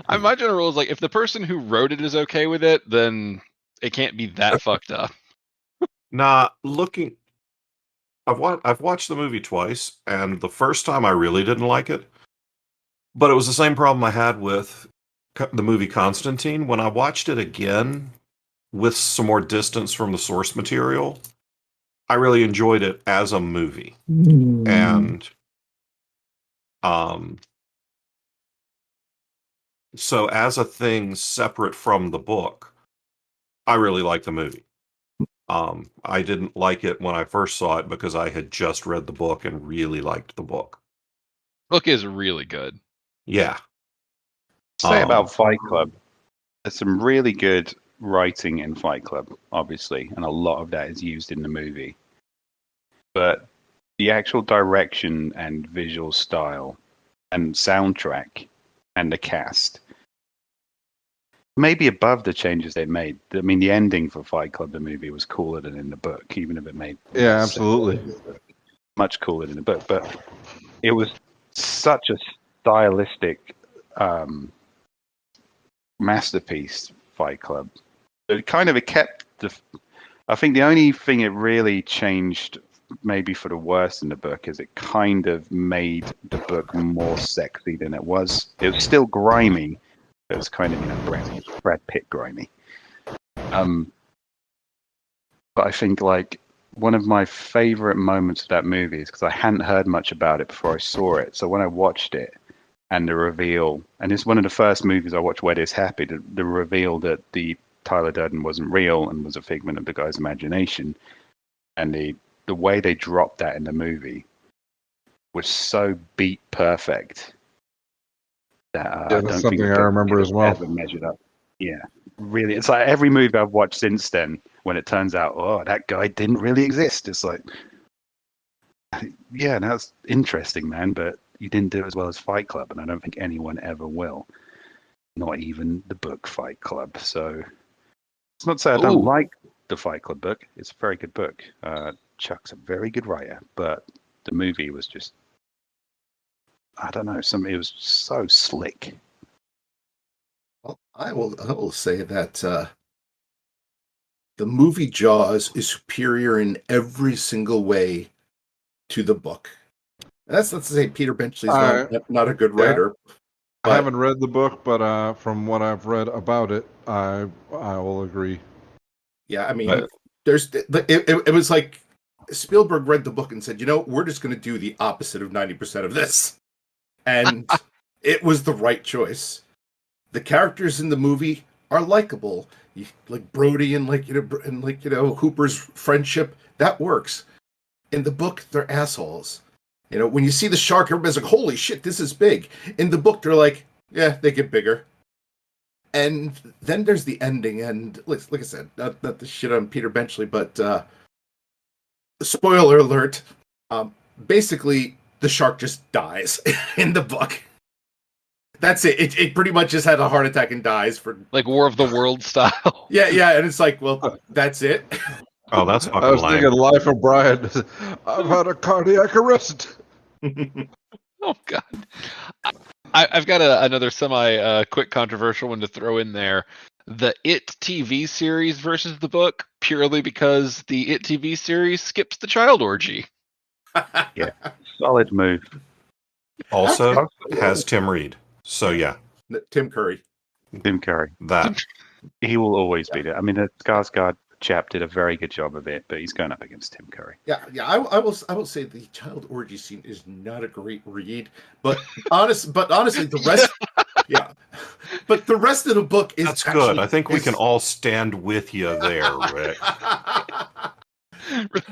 My general rule is like if the person who wrote it is okay with it, then it can't be that fucked up. Nah, looking. I've watched the movie twice, and the first time I really didn't like it, but it was the same problem I had with the movie Constantine. When I watched it again with some more distance from the source material, I really enjoyed it as a movie. And so as a thing separate from the book, I really like the movie. I didn't like it when I first saw it because I had just read the book and really liked the book. Book is really good. Yeah. Say about Fight Club. There's some really good writing in Fight Club, obviously, and a lot of that is used in the movie. But the actual direction and visual style and soundtrack and the cast maybe above the changes they made. I mean, the ending for Fight Club, the movie, was cooler than in the book, even if it made Yeah, absolutely. much cooler than the book. But it was such a stylistic masterpiece, Fight Club. It kept the. I think the only thing it really changed, maybe for the worse in the book, is it kind of made the book more sexy than it was. It was still grimy. It was kind of Brad Pitt grimy. But I think like one of my favorite moments of that movie is because I hadn't heard much about it before I saw it. So when I watched it and the reveal, and it's one of the first movies I watched where this happened, the reveal that the Tyler Durden wasn't real and was a figment of the guy's imagination, and the way they dropped that in the movie was so beat perfect that I That's don't something think I remember as well. ever measured up. Yeah, really, it's like every movie I've watched since then, when it turns out, oh, that guy didn't really exist. It's like, yeah, that's interesting, man, but you didn't do it as well as Fight Club, and I don't think anyone ever will. Not even the book Fight Club. So it's not to say I don't like the Fight Club book. It's a very good book. Chuck's a very good writer, but the movie was just, I don't know, it was so slick. Well, I will say that the movie Jaws is superior in every single way to the book. That's not to say Peter Benchley's not a good writer. I haven't read the book, but from what I've read about it, I will agree. Yeah, I mean, it was like Spielberg read the book and said, we're just going to do the opposite of 90% of this. And it was the right choice. The characters in the movie are likable. Like Brody and Hooper's friendship, that works. In the book, they're assholes. When you see the shark, everybody's like, holy shit, this is big. In the book, they're like, yeah, they get bigger. And then there's the ending, and like I said, not the shit on Peter Benchley, but spoiler alert, basically, the shark just dies in the book. That's it. It pretty much just had a heart attack and dies for like War of the World style. Yeah, and it's like, well, that's it. Oh, that's fucking I was lame. thinking Life of Brian. I've had a cardiac arrest. Oh God, I've got another semi quick controversial one to throw in there. The It TV series versus the book, purely because the It TV series skips the child orgy. Yeah, solid move. Also has Tim Reed. So yeah. Tim Curry. Tim Curry. That He will always be there. I mean, the Skarsgård chap did a very good job of it, but he's going up against Tim Curry. Yeah. I will say the child orgy scene is not a great read, but honestly, the rest, yeah. But the rest of the book is that's actually, good. I think we can all stand with you there, Rick.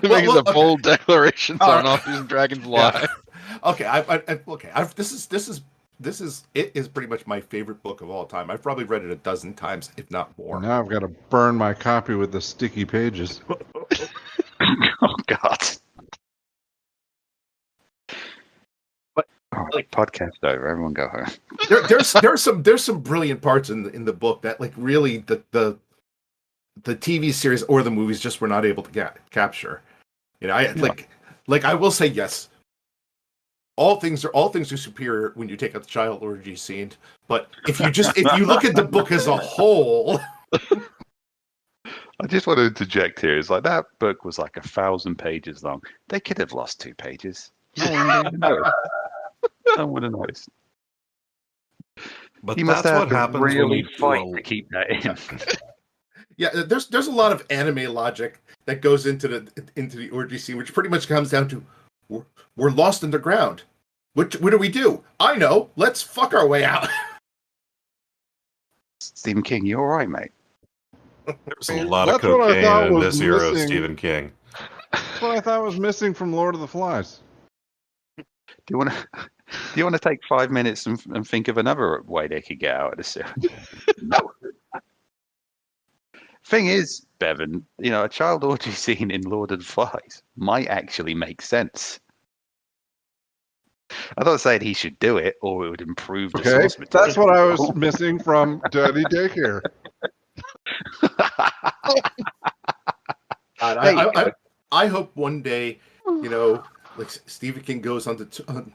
Really makes a full declaration on Authors and Dragons Live. Okay, this is pretty much my favorite book of all time. I've probably read it a dozen times, if not more. Now I've got to burn my copy with the sticky pages. Oh God! But podcast over. Everyone go home. There's some brilliant parts in the book that like really the TV series or the movies just were not able to capture. You know, like I will say yes. All things are superior when you take out the child orgy scene, but if you look at the book as a whole, I just want to interject here. It's like that book was like 1,000 pages long. They could have lost 2 pages. No one would know. No one would have noticed. But You must that's have what happens when really you fight to keep that in. yeah, there's a lot of anime logic that goes into the orgy scene, which pretty much comes down to we're lost underground. What do we do? I know. Let's fuck our way out. Stephen King, you all right, mate? There's a lot of That's what I thought cocaine in was this era of missing. Stephen King. That's what I thought was missing from Lord of the Flies. Do you want to take 5 minutes and think of another way they could get out of this? No. Thing is, Bevan, you know, a child orgy scene in Lord of the Flies might actually make sense. I'm not saying he should do it or it would improve the Okay, source material. that's what I was missing from Daddy Daycare. I hope one day, you know, like Stephen King goes on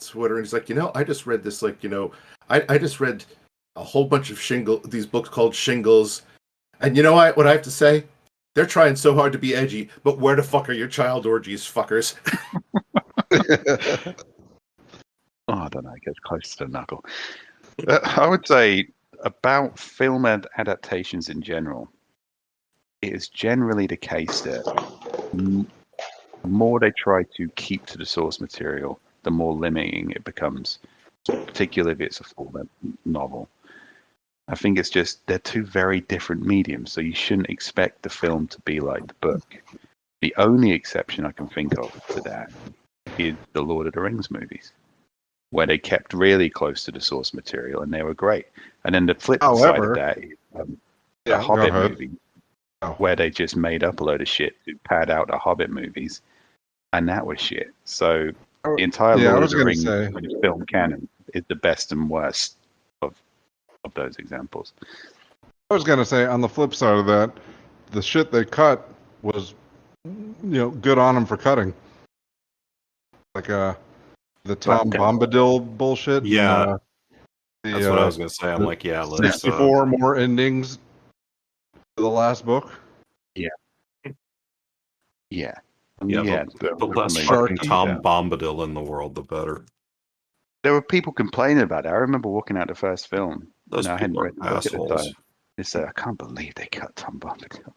Twitter and he's like, you know, I just read this, like, you know, I just read a whole bunch of these books called Shingles, and you know what I have to say? They're trying so hard to be edgy, but where the fuck are your child orgies, fuckers? Oh, I don't know. It gets close to the knuckle. I would say about film adaptations in general, it is generally the case that the more they try to keep to the source material, the more limiting it becomes, particularly if it's a full novel. I think it's just they're 2 very different mediums, so you shouldn't expect the film to be like the book. The only exception I can think of to that is the Lord of the Rings movies, where they kept really close to the source material and they were great. And then the flip side of that is the Hobbit movie, where they just made up a load of shit to pad out the Hobbit movies, and that was shit. So the entire Lord of the Rings film canon is the best and worst of those examples. I was going to say, on the flip side of that, the shit they cut was, you know, good on them for cutting. Like the Tom Bombadil bullshit. Yeah, and, that's what I was going to say. I'm like, yeah, let's 64 more endings to the last book. Yeah. The less fucking Tom Bombadil in the world, the better. There were people complaining about it. I remember walking out the first film. Those I hadn't people read are the book at the assholes. time. They said, I can't believe they cut Tom Bombadil.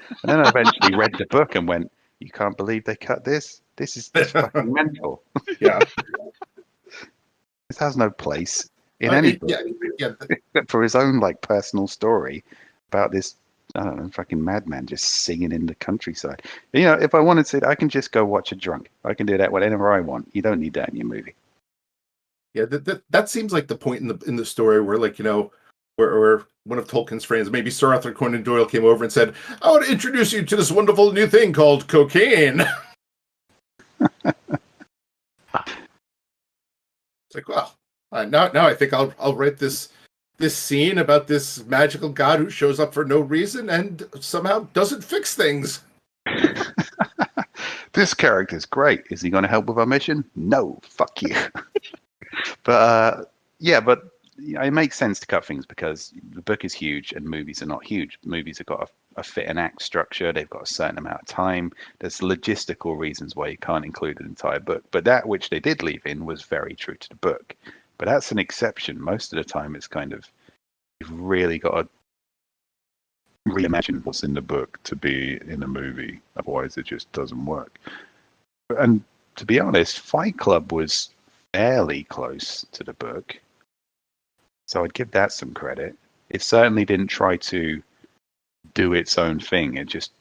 And then I eventually read the book and went, you can't believe they cut this? This is fucking mental. Yeah. This has no place in any book. Yeah. Except for his own like personal story about this, I don't know, fucking madman just singing in the countryside. You know, if I wanted to, I can just go watch a drunk. I can do that whenever I want. You don't need that in your movie. Yeah, that seems like the point in the story where, like, you know, where one of Tolkien's friends, maybe Sir Arthur Conan Doyle, came over and said, I want to introduce you to this wonderful new thing called cocaine. It's like, well, now I think I'll write this scene about this magical god who shows up for no reason and somehow doesn't fix things. This character's great. Is he going to help with our mission? No, fuck you. But it makes sense to cut things because the book is huge and movies are not huge. Movies have got a fit and act structure. They've got a certain amount of time. There's logistical reasons why you can't include an entire book. But that which they did leave in was very true to the book. But that's an exception. Most of the time it's kind of you've really got to reimagine what's in the book to be in a movie. Otherwise, it just doesn't work. And to be honest, Fight Club was fairly close to the book, so I'd give that some credit. It certainly didn't try to do its own thing. It just,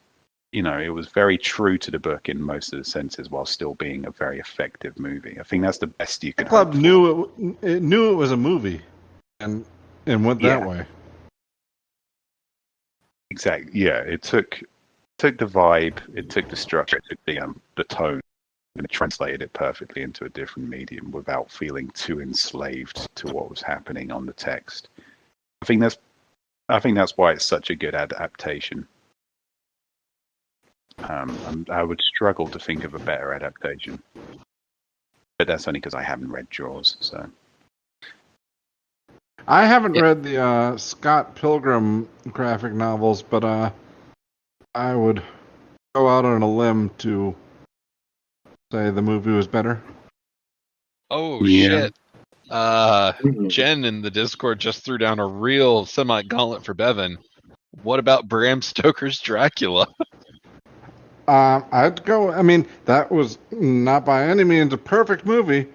it was very true to the book in most of the senses, while still being a very effective movie. I think that's the best you could Club hope for. knew it was a movie, and went that way. Exactly. Yeah, it took the vibe, it took the structure, it took the tone, and it translated it perfectly into a different medium without feeling too enslaved to what was happening on the text. I think that's why it's such a good adaptation. I would struggle to think of a better adaptation, but that's only because I haven't read Jaws. So I haven't read the Scott Pilgrim graphic novels, but I would go out on a limb to say the movie was better. Oh, Yeah. shit. Jen in the Discord just threw down a real semi-gauntlet for Bevan. What about Bram Stoker's Dracula? I'd go. I mean, that was not by any means a perfect movie.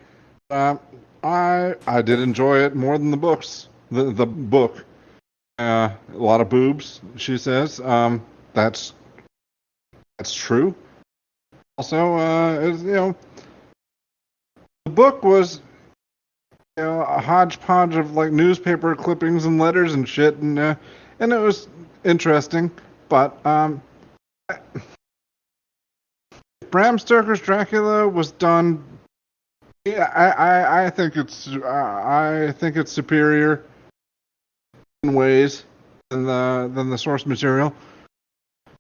I did enjoy it more than the books. The book. A lot of boobs, she says. That's true. Also, the book was a hodgepodge of like newspaper clippings and letters and shit, and it was interesting. But Bram Stoker's Dracula was done. Yeah, I think it's superior in ways than the source material.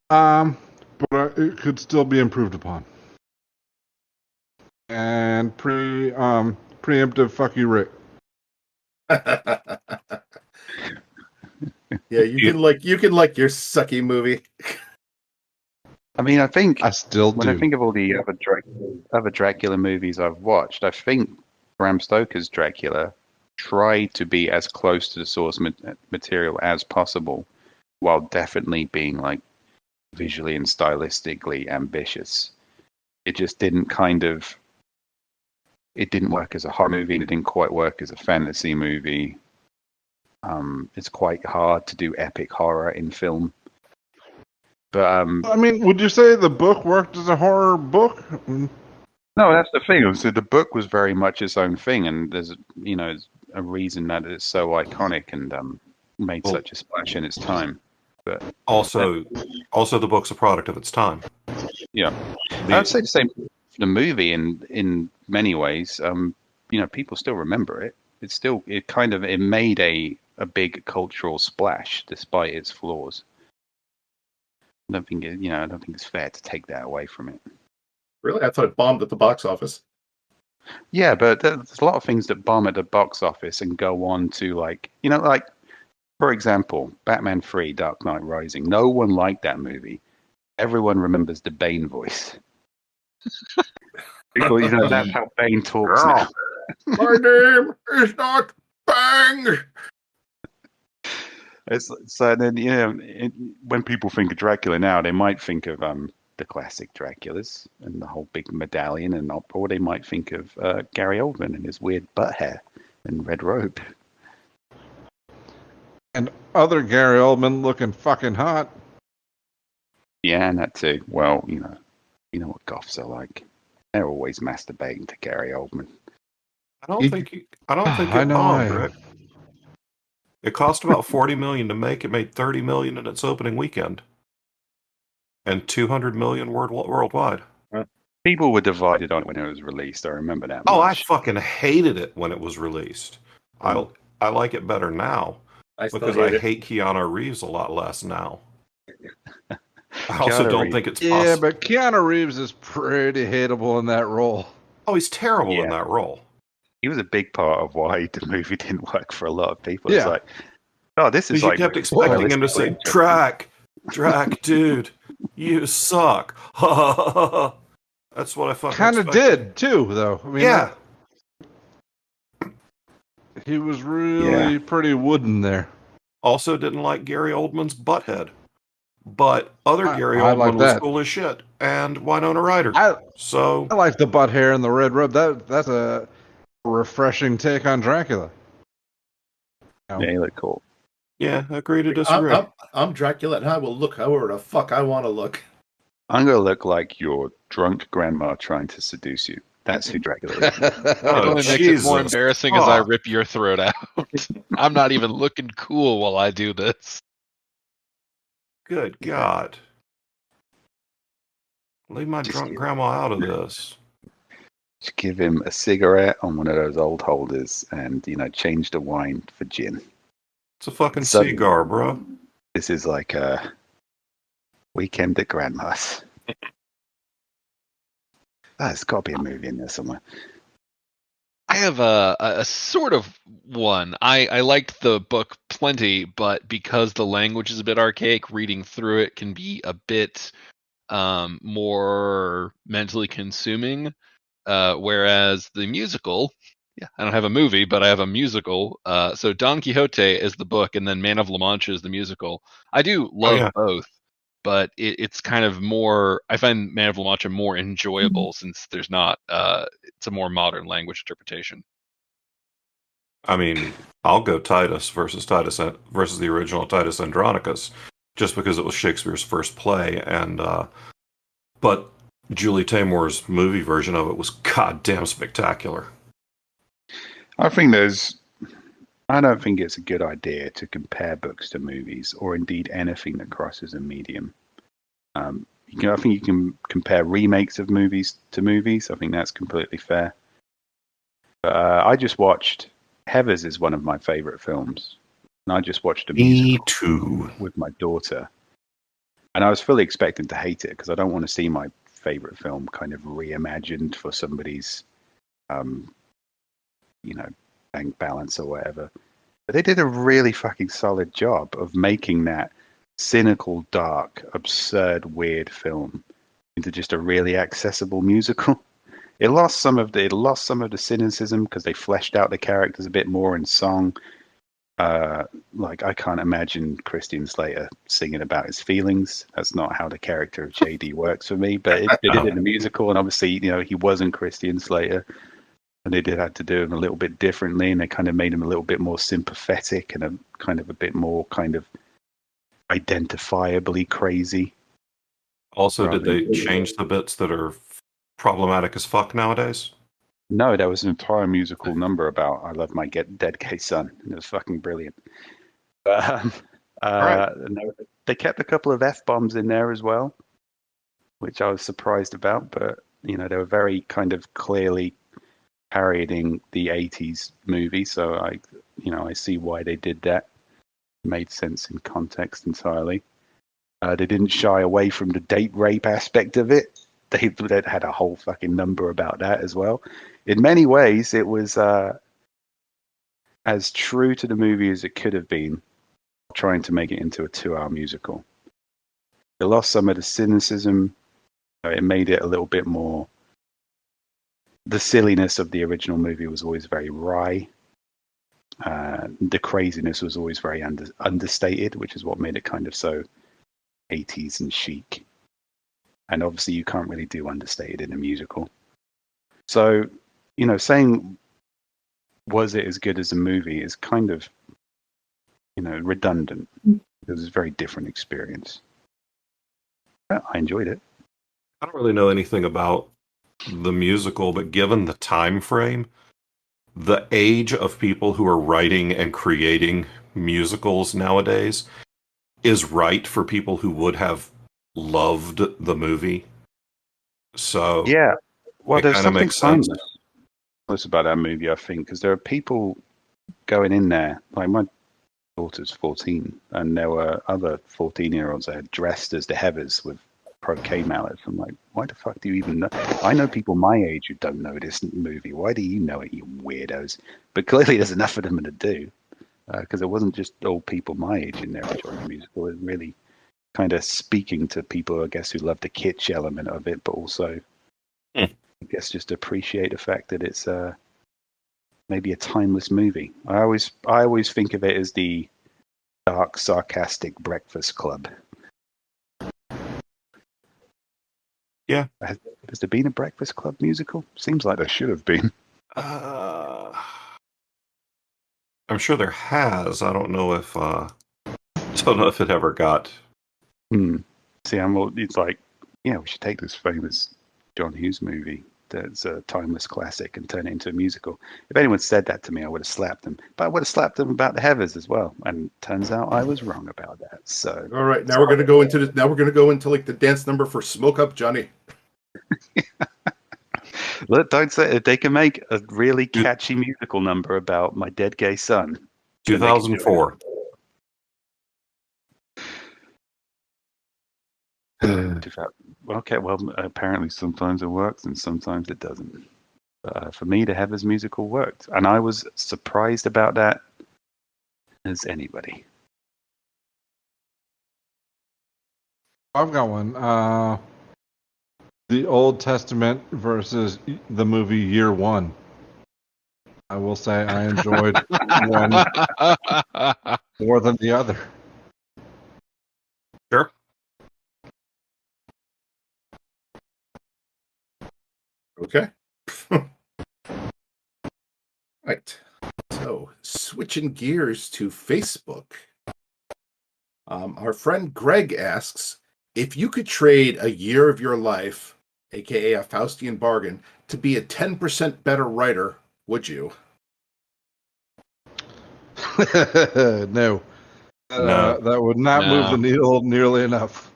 But it could still be improved upon. And preemptive fuck you, Rick. Yeah, you can like your sucky movie. I mean, I think I still when do. I think of all the other Dracula movies I've watched, I think Bram Stoker's Dracula tried to be as close to the source material as possible, while definitely being like visually and stylistically ambitious. It just didn't it didn't work as a horror movie, and it didn't quite work as a fantasy movie. It's quite hard to do epic horror in film. But I mean, would you say the book worked as a horror book? no, that's the thing. So the book was very much its own thing, and there's a reason that it's so iconic and made such a splash in its time. But Also, the book's a product of its time. yeah, I'd say the same for the movie. In many ways, people still remember it. It made a big cultural splash despite its flaws. I don't think it's fair to take that away from it. Really? I thought it bombed at the box office. Yeah, but there's a lot of things that bomb at the box office and go on to for example, Batman 3: Dark Knight Rising. No one liked that movie. Everyone remembers the Bane voice. Because that's how Bane talks now. My name is not Bang. So then, when people think of Dracula now, they might think of the classic Draculas and the whole big medallion, or they might think of Gary Oldman and his weird butt hair and red robe. And other Gary Oldman looking fucking hot. Yeah, and that too. Well, you know what goths are like. They're always masturbating to Gary Oldman. I don't think it bombed, Rick. It cost about $40 million to make. It made $30 million in its opening weekend, and $200 million worldwide. People were divided on it when it was released. I remember that. Oh, much. I fucking hated it when it was released. I like it better now because I hate Keanu Reeves a lot less now. I also don't think it's possible. Yeah, but Keanu Reeves is pretty hateable in that role. Oh, he's terrible in that role. He was a big part of why the movie didn't work for a lot of people. Yeah. It's like, oh, this is You like... kept expecting him to say, Drac, dude, you suck. That's what I fucking kind of did, too, though. I mean, yeah. He was really pretty wooden there. also didn't like Gary Oldman's Butthead. But other Gary I like Oldman was that. cool as shit, and Winona Ryder. I So like the butt hair and the red robe. That's a refreshing take on Dracula. Yeah, he looked cool. yeah, agree to disagree. I'm Dracula, and I will look however the fuck I want to look. I'm gonna look like your drunk grandma trying to seduce you. That's who Dracula is. It Oh, only makes it more Jesus. embarrassing as I Fuck. rip your throat out. I'm not even looking cool while I do this. Good God. Leave my Just drunk give- grandma out of this. Just give him a cigarette on one of those old holders, and change the wine for gin. It's a fucking Suddenly- cigar, bro. This is like a weekend at grandma's. There's got to be a movie in there somewhere. I have a sort of one. I liked the book plenty, but because the language is a bit archaic, reading through it can be a bit more mentally consuming. Whereas the musical, yeah, I don't have a movie, but I have a musical. So Don Quixote is the book, and then Man of La Mancha is the musical. I do love yeah. both, but it's kind of more. I find Man of La Mancha more enjoyable since there's not. It's a more modern language interpretation. I mean, I'll go Titus versus the original Titus Andronicus, just because it was Shakespeare's first play, and but Julie Taymor's movie version of it was goddamn spectacular. I don't think it's a good idea to compare books to movies, or indeed anything that crosses a medium. I think you can compare remakes of movies to movies. I think that's completely fair. But I just watched Heathers is one of my favorite films, and I just watched a musical too. with my daughter, and I was fully expecting to hate it because I don't want to see my favorite film kind of reimagined for somebody's, bank balance or whatever. But they did a really fucking solid job of making that cynical, dark, absurd, weird film into just a really accessible musical. It lost some of the cynicism because they fleshed out the characters a bit more in song. Like I can't imagine Christian Slater singing about his feelings. That's not how the character of JD works for me. But they did it in the musical, and obviously, he wasn't Christian Slater, and they did have to do him a little bit differently, and they kind of made him a little bit more sympathetic and a bit more kind of identifiably crazy. Also, did they change the bits that are problematic as fuck nowadays? No, there was an entire musical number about I love my dead gay son. It was fucking brilliant. But no, they kept a couple of F-bombs in there as well, which I was surprised about. But, they were very kind of clearly parodying the 80s movie. So I see why they did that. It made sense in context entirely. They didn't shy away from the date rape aspect of it. They had a whole fucking number about that as well. In many ways, it was as true to the movie as it could have been, trying to make it into a 2-hour musical. It lost some of the cynicism. It made it a little bit more. The silliness of the original movie was always very wry. The craziness was always very understated, which is what made it kind of so 80s and chic. And obviously, you can't really do understated in a musical. So, saying was it as good as a movie is kind of, redundant. It was a very different experience. I enjoyed it. I don't really know anything about the musical, but given the time frame, the age of people who are writing and creating musicals nowadays is right for people who would have loved the movie. So Yeah. Well, it there's kind of something makes sense. timeless about that movie, I think, because there are people going in there. Like my daughter's 14, and there were other 14-year-olds that had dressed as the Heathers with croquet mallets. I'm like, why the fuck do you even know? I know people my age who don't know this movie. Why do you know it, you weirdos? But clearly there's enough of them to do, because it wasn't just old people my age in there enjoying the musical. It really kind of speaking to people, I guess, who love the kitsch element of it, but also, I guess, just appreciate the fact that it's maybe a timeless movie. I always think of it as the dark, sarcastic Breakfast Club. Yeah. Has there been a Breakfast Club musical? Seems like there should have been. I'm sure there has. I don't know if it ever got. See, it's like, yeah, we should take this famous John Hughes movie that's a timeless classic and turn it into a musical. If anyone said that to me, I would have slapped them. But I would have slapped them about the Heathers as well. And turns out I was wrong about that. So All right, now we're going to go into like the dance number for "Smoke Up Johnny." look, don't say it. They can make a really catchy musical number about my dead gay son. 2004. Okay, well, apparently sometimes it works and sometimes it doesn't. But for me, the Heathers musical worked, and I was surprised about that as anybody. I've got one. The Old Testament versus the movie Year One. I will say I enjoyed one more than the other. Sure. Okay. Right. So, switching gears to Facebook. Our friend Greg asks, if you could trade a year of your life, aka a Faustian bargain, to be a 10% better writer, would you? No. No. That would not move the needle nearly enough.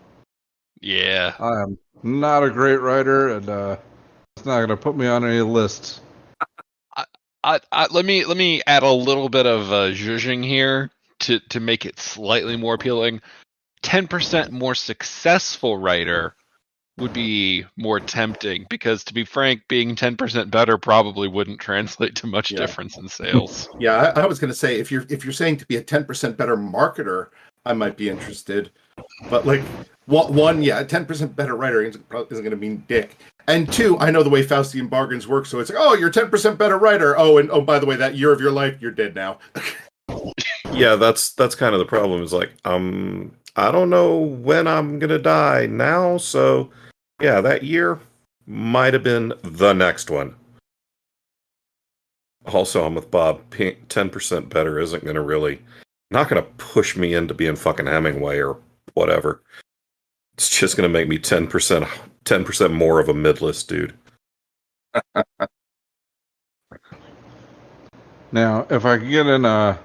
Yeah. I am not a great writer, and it's not going to put me on any lists. Let me add a little bit of zhuzhing here to make it slightly more appealing. 10% more successful writer would be more tempting because, to be frank, being 10% better probably wouldn't translate to much difference in sales. Yeah, I was going to say if you're saying to be a 10% better marketer, I might be interested. But like a 10% better writer isn't going to mean dick. And two, I know the way Faustian bargains work, so it's like, oh, you're 10% better writer. Oh, and by the way, that year of your life, you're dead now. Yeah, that's kind of the problem. Is like, I don't know when I'm gonna die now, so yeah, that year might have been the next one. Also, I'm with Bob. 10% better isn't not gonna push me into being fucking Hemingway or whatever. It's just gonna make me 10% more of a mid-list dude. Now, if I could get in a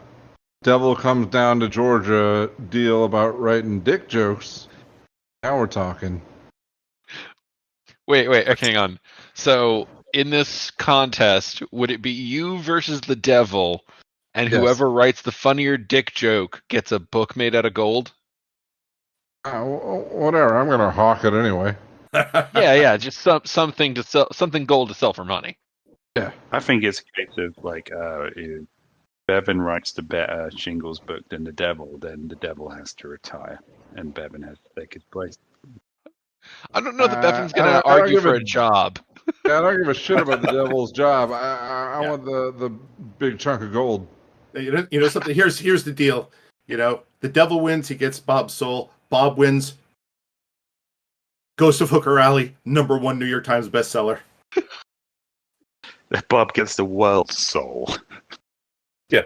Devil Comes Down to Georgia deal about writing dick jokes, now we're talking. Wait, okay, hang on. So, in this contest, would it be you versus the devil, and Yes. whoever writes the funnier dick joke gets a book made out of gold? Whatever, I'm going to hawk it anyway. Yeah, just something to sell, something gold to sell for money. Yeah. I think it's a case of like, if Bevan writes the better Shingles book than the Devil, then the Devil has to retire, and Bevan has to take his place. I don't know that Bevan's going to argue for a job. Yeah, I don't give a shit about the devil's job. I want the big chunk of gold. You know something. Here's the deal. You know, the devil wins. He gets Bob's soul. Bob wins. Ghost of Hooker Alley, #1 New York Times bestseller. Bob gets the world's soul. Yeah.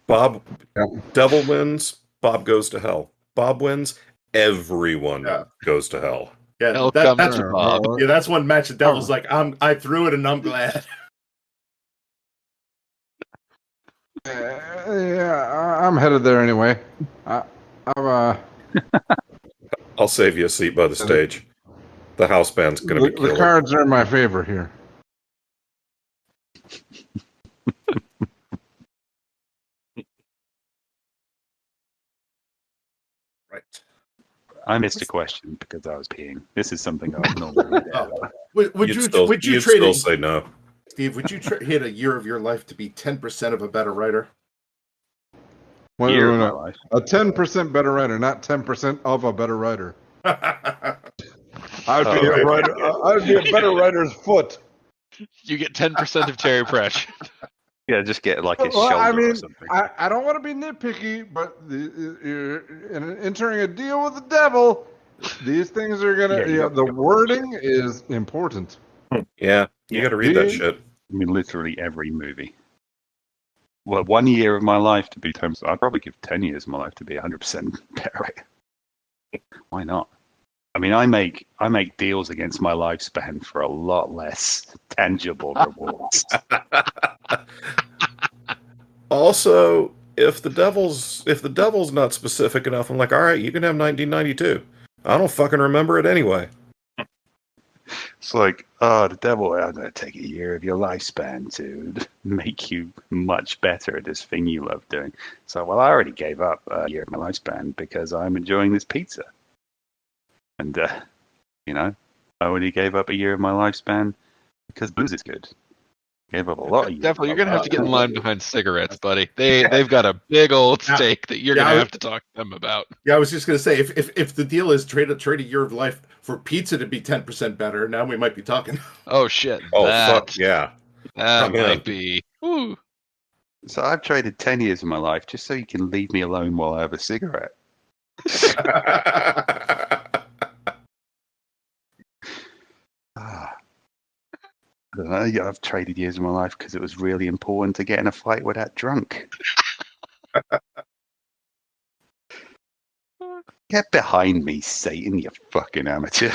Devil wins. Bob goes to hell. Bob wins. Everyone goes to hell. Yeah, that's Bob. Yeah, that's one match. The devil's like, I threw it and I'm glad. Yeah, I'm headed there anyway. I'll save you a seat by the stage. The house band's going to be killer. The cards are in my favor here. Right. I missed a question because I was peeing. This is something I would normally do. Would you trade still say no? Steve, would you hit a year of your life to be 10% of a better writer? A 10% better writer, not 10% of a better writer. I'd be a writer. I'd be a better writer's foot. You get 10% of Terry Pratchett. Yeah, just get like his Well, shoulder I or mean, something. I don't want to be nitpicky, but entering a deal with the devil, these things are gonna. Yeah, you got- the wording is important. Yeah, you Yeah. got to read that The- shit. I mean, literally every movie. Well, 1 year of my life to be 10%. I'd probably give 10 years of my life to be 100% better. Why not? I mean, I make deals against my lifespan for a lot less tangible rewards. Also, if the devil's not specific enough, I'm like, all right, you can have 1992. I don't fucking remember it anyway. It's like, oh, the devil, I'm going to take a year of your lifespan to make you much better at this thing you love doing. So, well, I already gave up a year of my lifespan because I'm enjoying this pizza. And, I already gave up a year of my lifespan because booze is good. Gave up a lot of years. Definitely, you're gonna have to get in line behind cigarettes, buddy. They've got a big old stake that you're gonna have to talk to them about. Yeah, I was just gonna say if the deal is trade a year of life for pizza to be 10% better, now we might be talking. Oh shit! Oh that, fuck yeah! that I'm in. might be. Woo. So I've traded 10 years of my life just so you can leave me alone while I have a cigarette. I don't know. I've traded years of my life because it was really important to get in a fight with that drunk. Get behind me, Satan, you fucking amateur.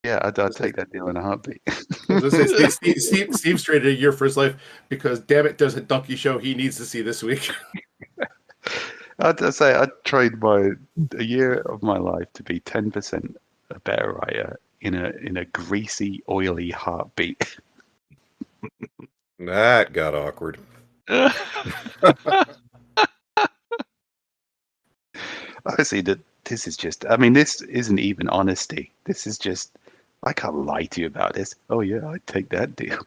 Yeah, I'd take that deal in a heartbeat. I was gonna say, Steve's traded a year for his life because, damn it, there's a donkey show he needs to see this week. I'd say I'd trade a year of my life to be 10% a better writer in a greasy, oily heartbeat. That got awkward. Honestly, this is just. I mean, this isn't even honesty. This is just. I can't lie to you about this. Oh yeah, I'd take that deal.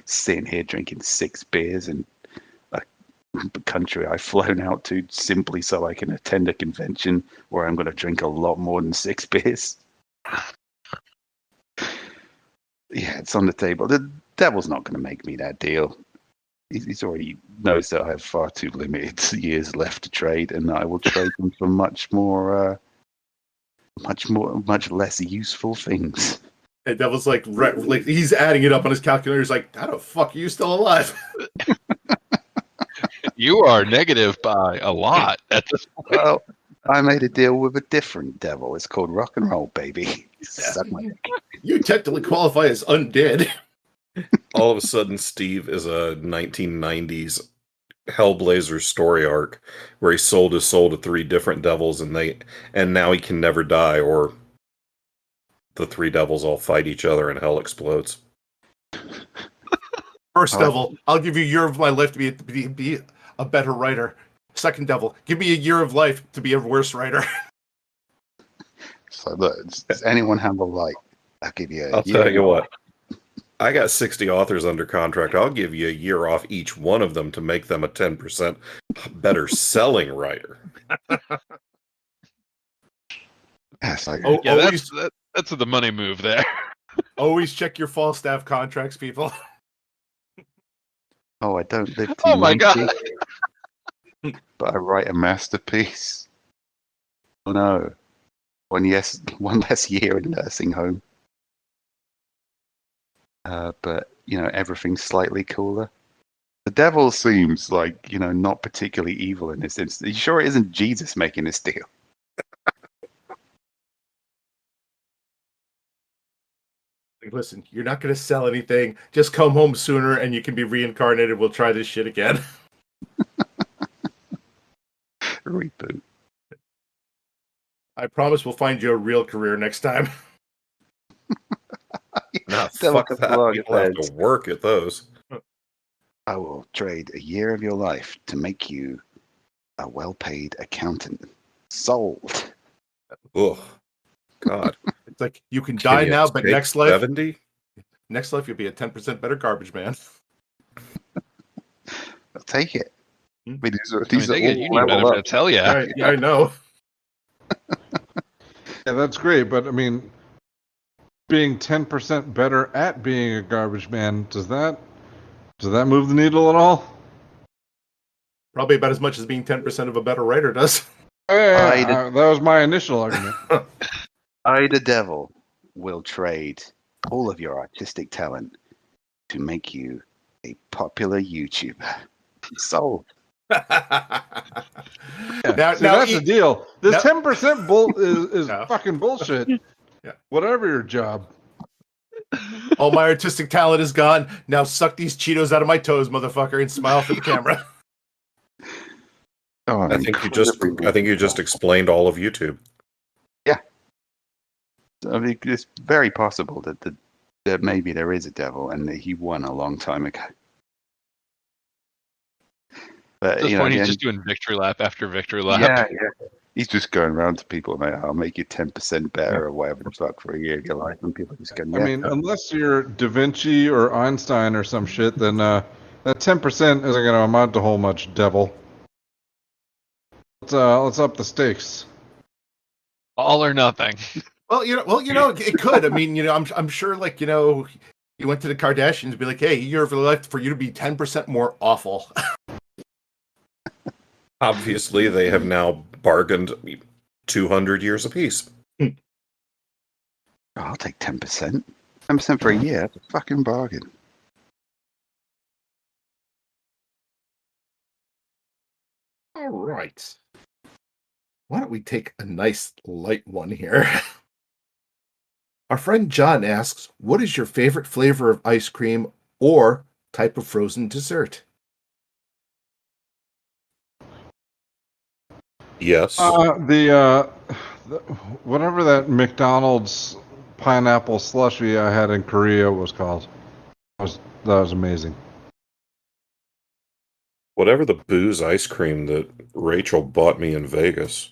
Sitting here drinking 6 beers in a country I've flown out to simply so I can attend a convention where I'm going to drink a lot more than 6 beers. Yeah, it's on the table. The devil's not going to make me that deal. He's already knows that I have far too limited years left to trade, and I will trade them for much less useful things. And Devil's like he's adding it up on his calculator. He's like, how the fuck are you still alive? You are negative by a lot at this point. Well, I made a deal with a different devil. It's called rock and roll, baby. Suck my dick. You technically qualify as undead. All of a sudden, Steve is a 1990s Hellblazer story arc where he sold his soul to 3 different devils, and now he can never die, or the 3 devils all fight each other and hell explodes. First devil, I'll give you a year of my life to be a better writer. Second devil, give me a year of life to be a worse writer. So look, does anyone have a light? I'll give you. I'll tell you what. I got 60 authors under contract. I'll give you a year off each one of them to make them a 10% better selling writer. That's like, Yeah, that's the money move there. Always check your Falstaff contracts, people. oh, I don't live to Oh my 90, god! but I write a masterpiece. Oh no, one less year in nursing home. But everything's slightly cooler. The devil seems like not particularly evil in this instance. You sure it isn't Jesus making this deal? Like, listen, you're not going to sell anything. Just come home sooner and you can be reincarnated. We'll try this shit again. Reboot. I promise we'll find you a real career next time. Nah, Devil fuck comes that. along People and have to work at those. I will trade a year of your life to make you a well-paid accountant. Sold. Ugh. God. It's like, you can die now, but next life, 70? Next life you'll be a 10% better garbage man. I'll take it. I mean, You need benefits. Hell yeah. Yeah, I know. Yeah, that's great, but I mean, being 10% better at being a garbage man, does that move the needle at all? Probably about as much as being 10% of a better writer does. Yeah, that was my initial argument. I, the devil, will trade all of your artistic talent to make you a popular YouTuber. Sold. Yeah. Now, See, that's the deal. This now- 10% is No. fucking bullshit. Yeah. Whatever your job. All my artistic talent is gone. Now suck these Cheetos out of my toes, motherfucker, and smile for the camera. Oh, I think you just explained all of YouTube. I mean, it's very possible that maybe there is a devil and that he won a long time ago. But At this point, he's just doing victory lap after victory lap. yeah. He's just going around to people and I'll make you 10% better or whatever the fuck for a year of your life, and people just go. Yeah. I mean, unless you're Da Vinci or Einstein or some shit, then that 10% isn't going to amount to a whole much, devil. Let's up the stakes. All or nothing. Well, it could. I mean, I'm sure, like, you went to the Kardashians and be like, hey, you're left for you to be 10% more awful. Obviously, they have now bargained 200 years apiece. I'll take 10%. 10% for a year. That's a fucking bargain. All right. Why don't we take a nice light one here? Our friend John asks, what is your favorite flavor of ice cream or type of frozen dessert? Yes. Whatever that McDonald's pineapple slushie I had in Korea was called. That was amazing. Whatever the booze ice cream that Rachel bought me in Vegas.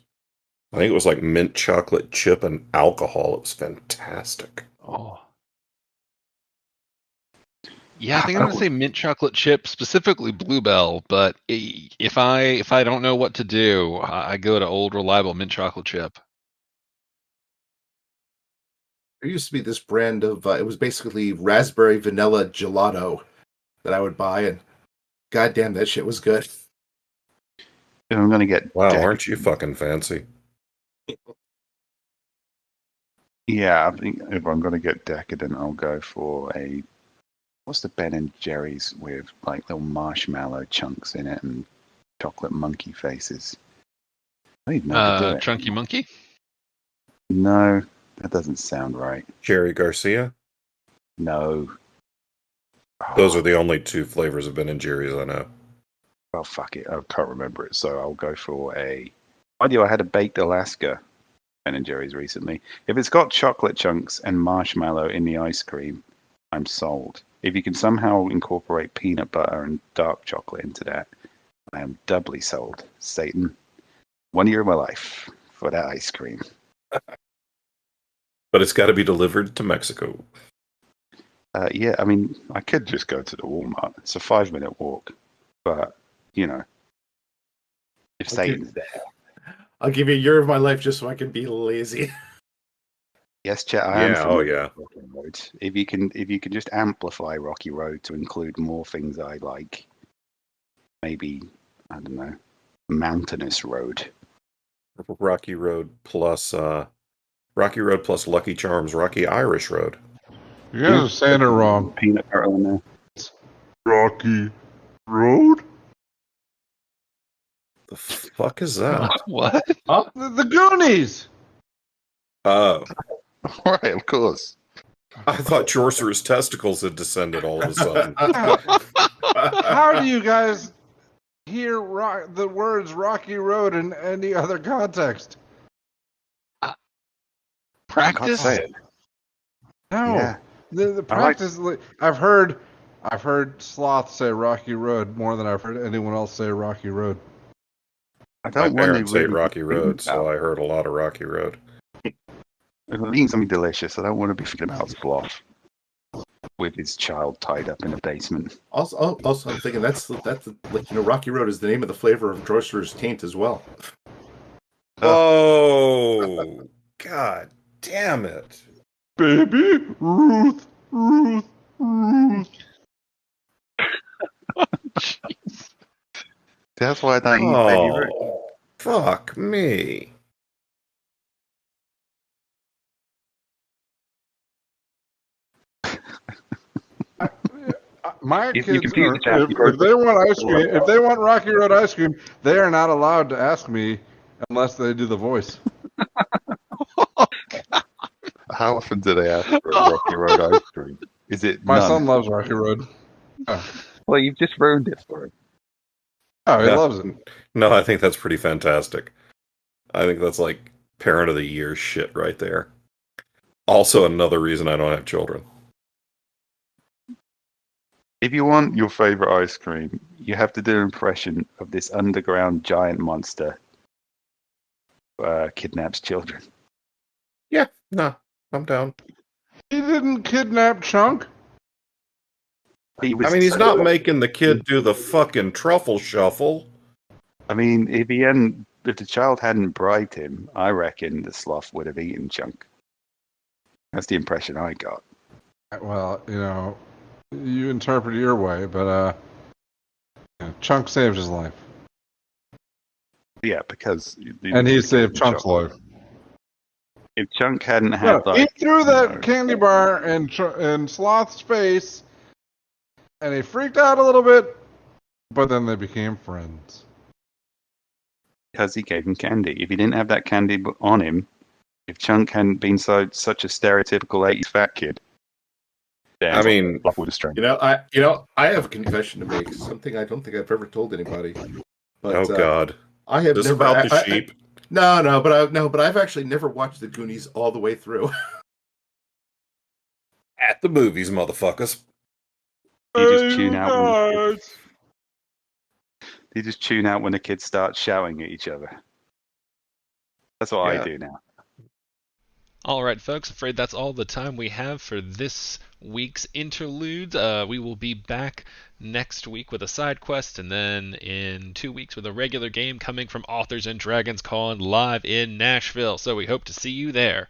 I think it was like mint chocolate chip and alcohol. It was fantastic. Oh. Yeah, I think I'm gonna say mint chocolate chip, specifically Bluebell. But if I don't know what to do, I go to old reliable mint chocolate chip. There used to be this brand of, it was basically raspberry vanilla gelato that I would buy, and goddamn, that shit was good. If I'm going to get... Wow, aren't you fucking fancy? Yeah, I think if I'm going to get decadent, I'll go for a... What's the Ben and Jerry's with, like, little marshmallow chunks in it and chocolate monkey faces? I don't even know how to do it. Chunky Monkey? No, that doesn't sound right. Jerry Garcia? No. Those are the only two flavors of Ben and Jerry's I know. Oh, fuck it. I can't remember it, so I'll go for a... I had a baked Alaska Ben and Jerry's recently. If it's got chocolate chunks and marshmallow in the ice cream, I'm sold. If you can somehow incorporate peanut butter and dark chocolate into that, I am doubly sold. Satan, 1 year of my life for that ice cream. But it's got to be delivered to Mexico. Yeah, I mean, I could just go to the Walmart. It's a 5-minute walk. But, if Satan's there. I'll give you a year of my life just so I can be lazy. Yes, Chet, I am. Yeah, oh yeah. Rocky Road. If you can just amplify Rocky Road to include more things I like, maybe, I don't know, Mountainous Road. Rocky Road plus Lucky Charms Rocky Irish Road. You guys are saying it wrong. Peanut butter in there. Rocky Road? The fuck is that? What? The Goonies! Oh. Right, of course. I thought Chaucer's testicles had descended all of a sudden. How do you guys hear the words Rocky Road in any other context? Practice? Say it. No. Yeah. The practice. I've heard Sloth say Rocky Road more than I've heard anyone else say Rocky Road. I My don't want to parents say really Rocky Road, so I heard a lot of Rocky Road. If I'm eating something delicious, I don't want to be thinking about Sloth with his child tied up in a basement. Also, I'm thinking that's Rocky Road is the name of the flavor of Chaucer's taint as well. Oh, god damn it. Baby Ruth, Ruth, Ruth. Jeez. That's why I don't eat Baby Ruth. Oh, fuck me. My If your kids, computer's out, if they want ice cream, if they want Rocky Road ice cream, they are not allowed to ask me unless they do the voice. How often do they ask for a Rocky Road ice cream? Is it My none? son loves Rocky Road. Oh, Well, you've just ruined it for him. oh he Yeah. loves it. No, I think that's pretty fantastic. I think that's like parent of the year shit right there. Also, another reason I don't have children. If you want your favorite ice cream, you have to do an impression of this underground giant monster kidnaps children. Yeah, no, I'm down. He didn't kidnap Chunk. He I was mean, he's so- not making the kid do the fucking truffle shuffle. I mean, if the child hadn't bribed him, I reckon the sloth would have eaten Chunk. That's the impression I got. Well, you interpret it your way, but Chunk saved his life, Yeah, because and he saved Chunk's life. If Chunk hadn't had No, he threw that candy bar in Sloth's face, and he freaked out a little bit, but then they became friends. because he gave him candy. If he didn't have that candy on him, if Chunk hadn't been such a stereotypical 80s fat kid, then I mean, Sloth would have strung. I have a confession to make. Something I don't think I've ever told anybody. But, oh god, I have this never, about the sheep. but I've actually never watched the Goonies all the way through. At the movies, motherfuckers. You just tune out. You just tune out when the kids start shouting at each other. That's what Yeah. I do now. All right, folks. Afraid that's all the time we have for this week's interlude. We will be back next week with a side quest, and then in 2 weeks with a regular game coming from Authors and Dragons Con live in Nashville. So we hope to see you there.